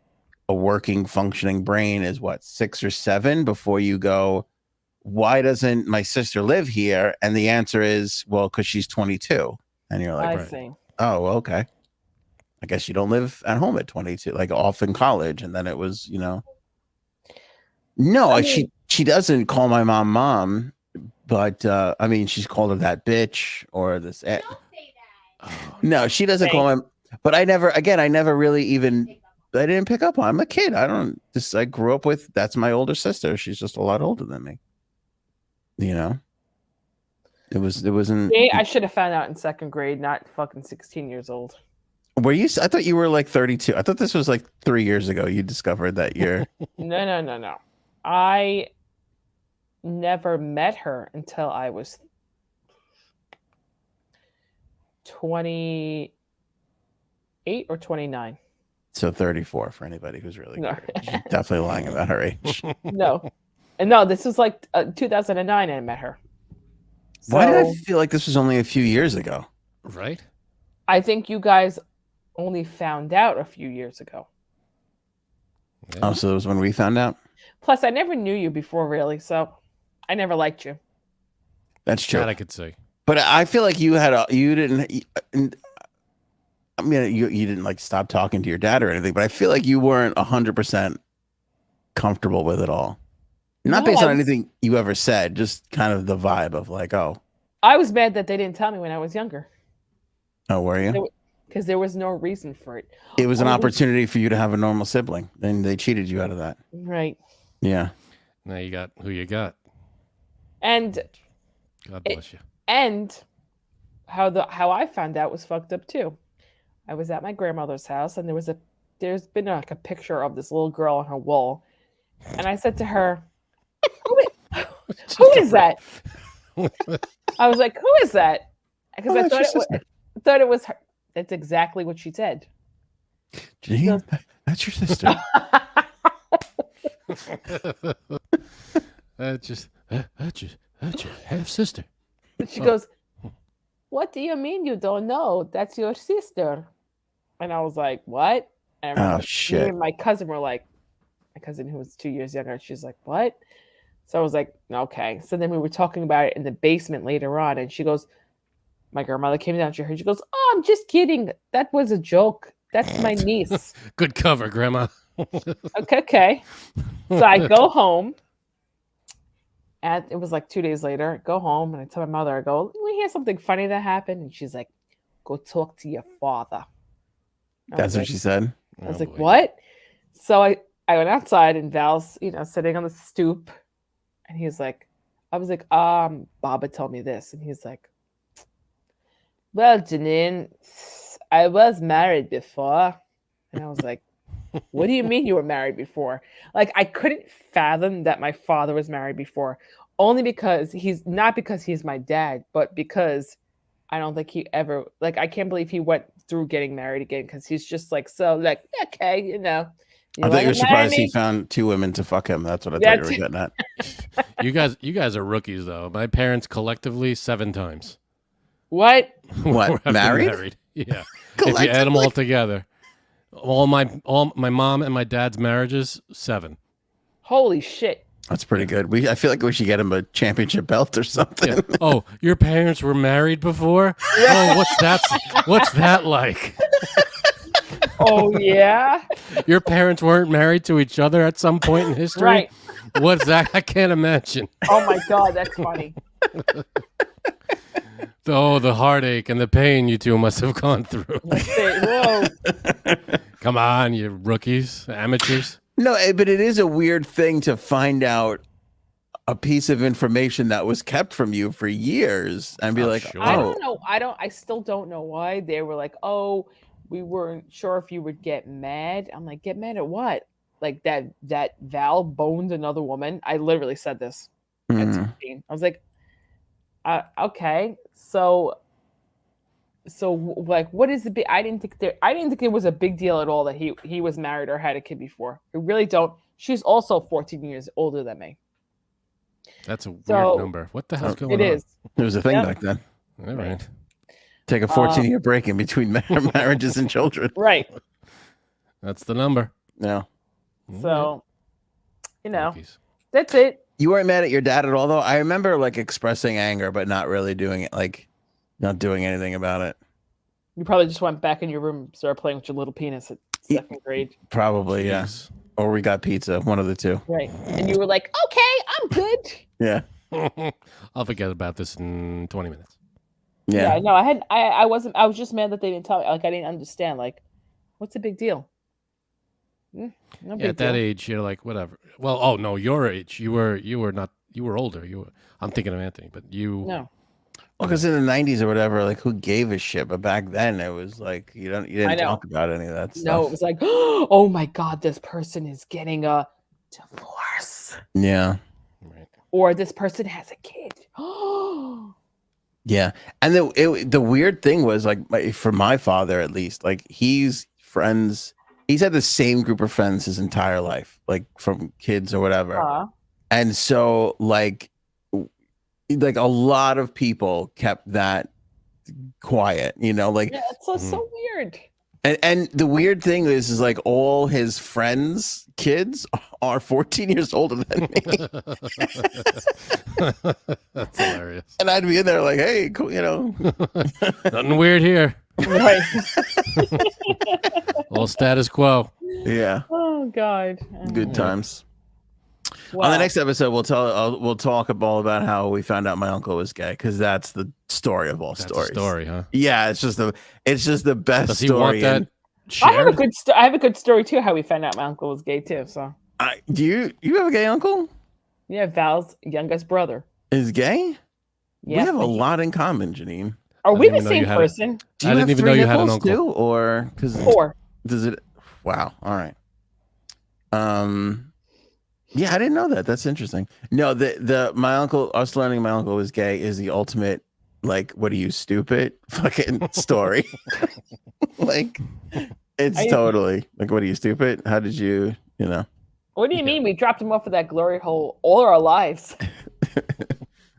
a working, functioning brain is what, 6 or 7 before you go, why doesn't my sister live here? And the answer is, well, because she's 22. And you're like, I see. oh, okay. I guess you don't live at home at 22, like off in college. And then it was, you know, no, I mean, she doesn't call my mom, but I mean, she's called her that bitch or this. Don't say that. Oh, No, she doesn't call him. But I never really even, I didn't pick up on. I'm a kid. I grew up with, that's my older sister. She's just a lot older than me. You know, it wasn't. I should have found out in 2nd grade, not fucking 16 years old. Were you? I thought you were like 32. I thought this was like 3 years ago. You discovered that you're. No. I never met her until I was 28 or 29. So 34 for anybody who's really No. She's definitely lying about her age. No. And no, this was like 2009 I met her. Why did I So, feel like this was only a few years ago? right? I think you guys only found out a few years ago. Yeah. Oh, so it was when we found out? Plus, I never knew you before, really, so I never liked you. That's true. That I could see. But I feel like you didn't. I mean, you didn't like stop talking to your dad or anything, but I feel like you weren't 100% comfortable with it all. Not No, based I on was- anything you ever said, just kind of the vibe of like, oh, I was mad that they didn't tell me when I was younger were you? because there was no reason for it. It was an Only- opportunity for you to have a normal sibling, and they cheated you out of that. Right. Yeah. Now you got who you got. And God bless you. how I found out was fucked up too. I was at my grandmother's house and there's been like a picture of this little girl on her wall. And I said to her, who is that? I was like, who is that? Because I thought it was her. That's exactly what she said. Janine, that's your sister. That's your half sister. And she goes, what do you mean you don't know? That's your sister. And I was like, what? And I remember me shit. and my cousin were like, my cousin who was 2 years younger, she's like, what? So I was like, okay. So then we were talking about it in the basement later on, and she goes, my grandmother came down to her. She goes, oh, I'm just kidding. That was a joke. That's my niece. Good cover, Grandma. Okay. So I go home. And it was like 2 days later. I go home and I tell my mother, I go, we hear something funny that happened. And she's like, go talk to your father. That's what she said. I was Oh, like, boy. what? So I went outside and Val's, sitting on the stoop. And he's like, I was like, Baba told me this. And he's like, well, Janine, I was married before. And I was like, what do you mean you were married before? Like, I couldn't fathom that my father was married before, only because he's my dad, but because I don't think he ever, like, I can't believe he went through getting married again, because he's just like, so, like, okay, you I thought you wanna were surprised marry he me? found 2 women to fuck him. That's what I Yeah, thought you were getting at. You guys are rookies though. My parents collectively 7 times. What? What, Have been married? Yeah. If you add them all together, all my mom and my dad's marriages, 7. Holy shit. That's pretty good. I feel like we should get him a championship belt or something. Yeah. Oh, your parents were married before? Oh, what's that like? Oh, yeah? Your parents weren't married to each other at some point in history? Right. What's that? I can't imagine. Oh, my God, that's funny. Oh, the heartache and the pain you two must have gone through. Whoa. Come on, you rookies, amateurs. No, but it is a weird thing to find out a piece of information that was kept from you for years and be Oh, like, sure. I oh, don't know. I still don't know why they were like, oh, we weren't sure if you would get mad. I'm like, get mad at what? Like that Val boned another woman. I literally said this. at Mhm. 16. I was like, okay, so like, what is the big? I didn't think there was a big deal at all that he was married or had a kid before. I really don't. She's also 14 years older than me. That's a weird So number. What the hell's going it on? is. It was a thing Yep. back then. All right. Take a 14-year break in between marriages and children. Right. That's the number. No. So, Monkeys. that's it. You weren't mad at your dad at all, though? I remember like expressing anger, but not really doing it, like not doing anything about it. You probably just went back in your room and started playing with your little penis at second grade. Probably, yeah. Jeez. Or we got pizza, one of the two. Right. And you were like, okay, I'm good. Yeah. I'll forget about this in 20 minutes. Yeah. No, I was just mad that they didn't tell me. Like, I didn't understand. Like, what's the big deal? No big At that deal. age, you're like, whatever. Well, oh no, your age. You were older. I'm thinking of Anthony, but you. No. Well, because in the 90s or whatever, like who gave a shit? But back then it was like you didn't talk about any of that stuff. No, it was like, oh my God, this person is getting a divorce. Yeah. Right. Or this person has a kid. Yeah. And the weird thing was like for my father, at least, like he's had the same group of friends his entire life, like from kids or whatever. And so like a lot of people kept that quiet, like Yeah, it's so weird. and the weird thing is like all his friends' kids are 14 years older than me. That's hilarious. And I'd be in there like, hey, cool, Nothing weird here. Right. All status quo. Yeah. Oh God. Good times. Wow. On the next episode, we'll talk all about how we found out my uncle was gay, because that's the story of all stories. Story, huh? Yeah, it's just the best Does he story. want that I have a shared? good I have a good story too. How we found out my uncle was gay too. So Do you have a gay uncle? yeah, Val's youngest brother. Is gay? Yeah, We have a lot in common, Janine. Are we the didn't even know same you had person? Do you I have didn't even know three you had an nipples uncle. too, or because 4. does it? Wow. All right. Yeah, I didn't know that. That's interesting. No, my uncle, us learning my uncle was gay is the ultimate, like, what are you, stupid? Fucking story. Like, it's totally like, what are you, stupid? How did you, What do you mean? We dropped him off of that glory hole all our lives.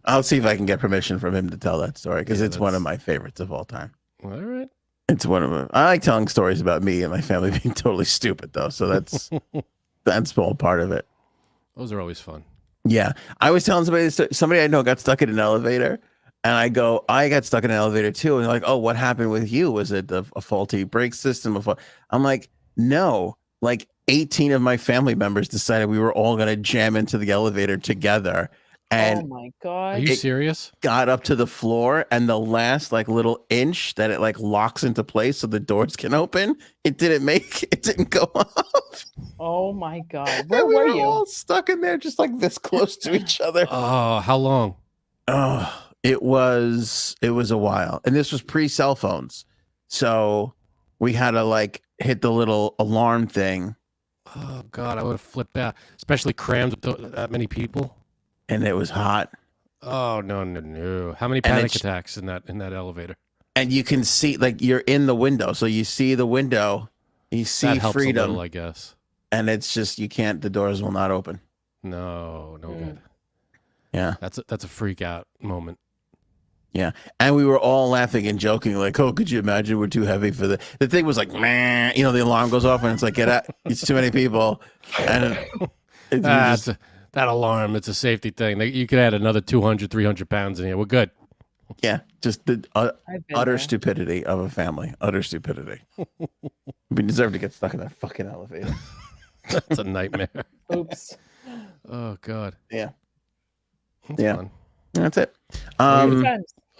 I'll see if I can get permission from him to tell that story, because Yeah, it's one of my favorites of all time. All right. It's one of them. I like telling stories about me and my family being totally stupid, though. So that's all part of it. Those are always fun. Yeah. I was telling somebody I know got stuck in an elevator, and I go, I got stuck in an elevator too. And they're like, oh, what happened with you? Was it a faulty brake system? I'm like, no, like 18 of my family members decided we were all going to jam into the elevator together. And oh my God. Are you serious? got up to the floor, and the last like little inch that it like locks into place so the doors can open, it didn't go off. Oh my God. Where we were you? all stuck in there just like this close to each other. Oh, how long? Oh, it was a while. And this was pre-cell phones. So we had to like hit the little alarm thing. Oh God, I would have flipped out, especially crammed with that many people. And it was hot. Oh no! How many panic attacks in that elevator? And you can see, like, you're in the window, so you see the window, you see That helps freedom, a little, I guess. And it's just the doors will not open. No good. Yeah, that's a freak out moment. Yeah, and we were all laughing and joking, like, "Oh, could you imagine? We're too heavy for the." The thing was like, man, the alarm goes off, and it's like, get out! It's too many people, and that alarm. It's a safety thing. You could add another 200, 300 pounds in here. We're good. Yeah, just the utter stupidity of a family. Utter stupidity. We deserve to get stuck in that fucking elevator. That's a nightmare. Oops. Oh God. Yeah. That's yeah. fun. That's it.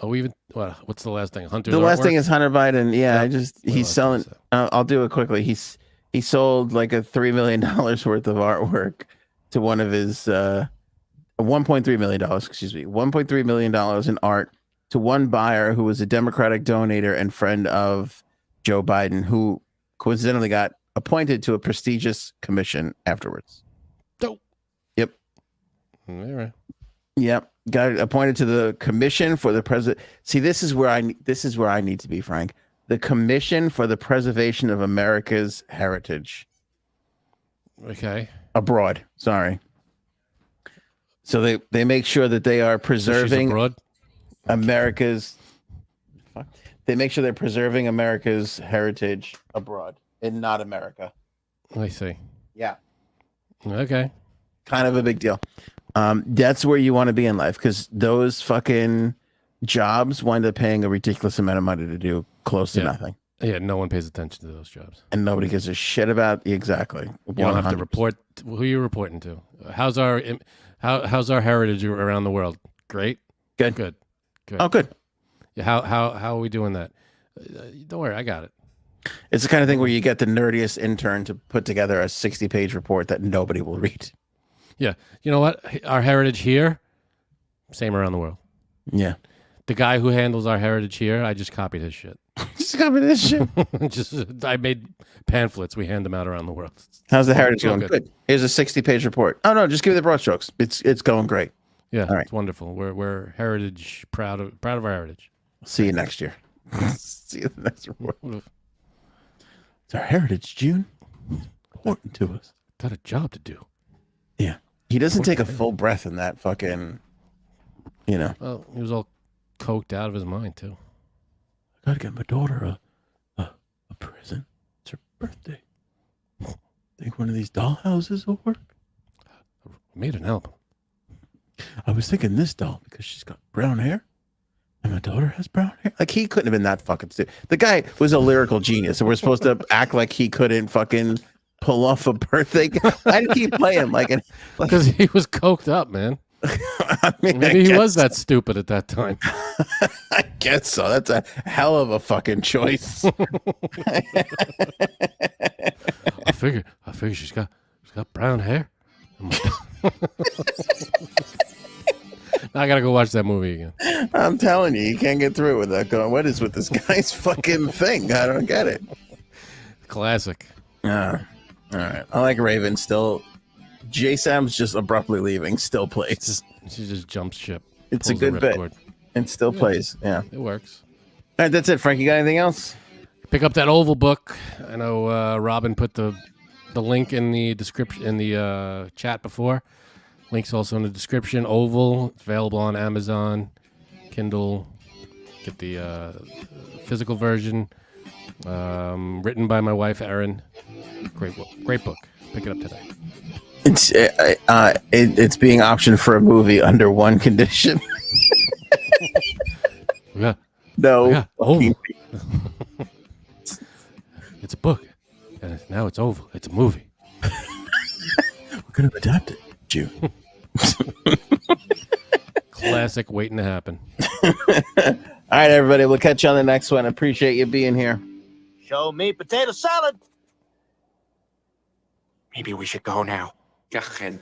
What's the last thing? Hunter's The last artwork? thing is Hunter Biden. Yeah, Yeah. he's selling. I'll do it quickly. He sold like a $3 million worth of artwork to one of his $1.3 million. Excuse me, $1.3 million in art to one buyer who was a Democratic donator and friend of Joe Biden, who coincidentally got appointed to a prestigious commission afterwards. Dope. Yep. All right. Yep, got appointed to the Commission for the President. See, this is where I need to be, Frank. The Commission for the Preservation of America's Heritage. Okay. Abroad. Sorry. So they make sure that they are preserving America's. They make sure they're preserving America's heritage abroad and not America. I see. Yeah. Okay. Kind of a big deal. That's where you want to be in life, because those fucking jobs wind up paying a ridiculous amount of money to do close to nothing. Yeah, no one pays attention to those jobs. And nobody gives a shit about exactly. You don't have to report who you're reporting to. How's our heritage around the world? Great. Good. Oh, good. Yeah, how are we doing that? Don't worry, I got it. It's the kind of thing where you get the nerdiest intern to put together a 60-page report that nobody will read. Yeah. You know what? Our heritage here, same around the world. Yeah. The guy who handles our heritage here, I just copied his shit. Just copied his shit. I made pamphlets. We hand them out around the world. How's the heritage going? Good. Here's a 60-page report. Oh no, just give me the broad strokes. It's going great. Yeah, all right. It's wonderful. We're heritage proud of our heritage. See you next year. See you the next report. It's our heritage, June. Important to us. Got a job to do. Yeah. He doesn't take a full breath in that fucking, Well, he was all coked out of his mind too. I gotta get my daughter a present. It's her birthday. Think one of these dollhouses will work? I made an album. I was thinking this doll because she's got brown hair. And my daughter has brown hair. Like, he couldn't have been that fucking stupid. The guy was a lyrical genius, and we're supposed to act like he couldn't fucking pull off a birthday. Why did he play him because he was coked up, man. I mean, maybe he was that stupid at that time. I guess so. That's a hell of a fucking choice. I figure she's got brown hair. I gotta go watch that movie again. I'm telling you can't get through it with that. Going, what is with this guy's fucking thing? I don't get it. Classic. All right. I like Raven still. J Sam's just abruptly leaving. Still plays. She just jumps ship. It's a good bit. And still plays. Yeah. It works. All right, that's it, Frank. You got anything else? Pick up that Oval book. I know Robin put the link in the description in the chat before. Link's also in the description. Oval. It's available on Amazon, Kindle. Get the physical version. Written by my wife, Erin. Great book. Pick it up today. It's being optioned for a movie under one condition. Yeah. No. Yeah. Oval. It's a book, and now it's Oval. It's a movie. We're gonna adapt it, June. Classic waiting to happen. All right, everybody. We'll catch you on the next one. Appreciate you being here. Show me potato salad. Maybe we should go now. Go ahead.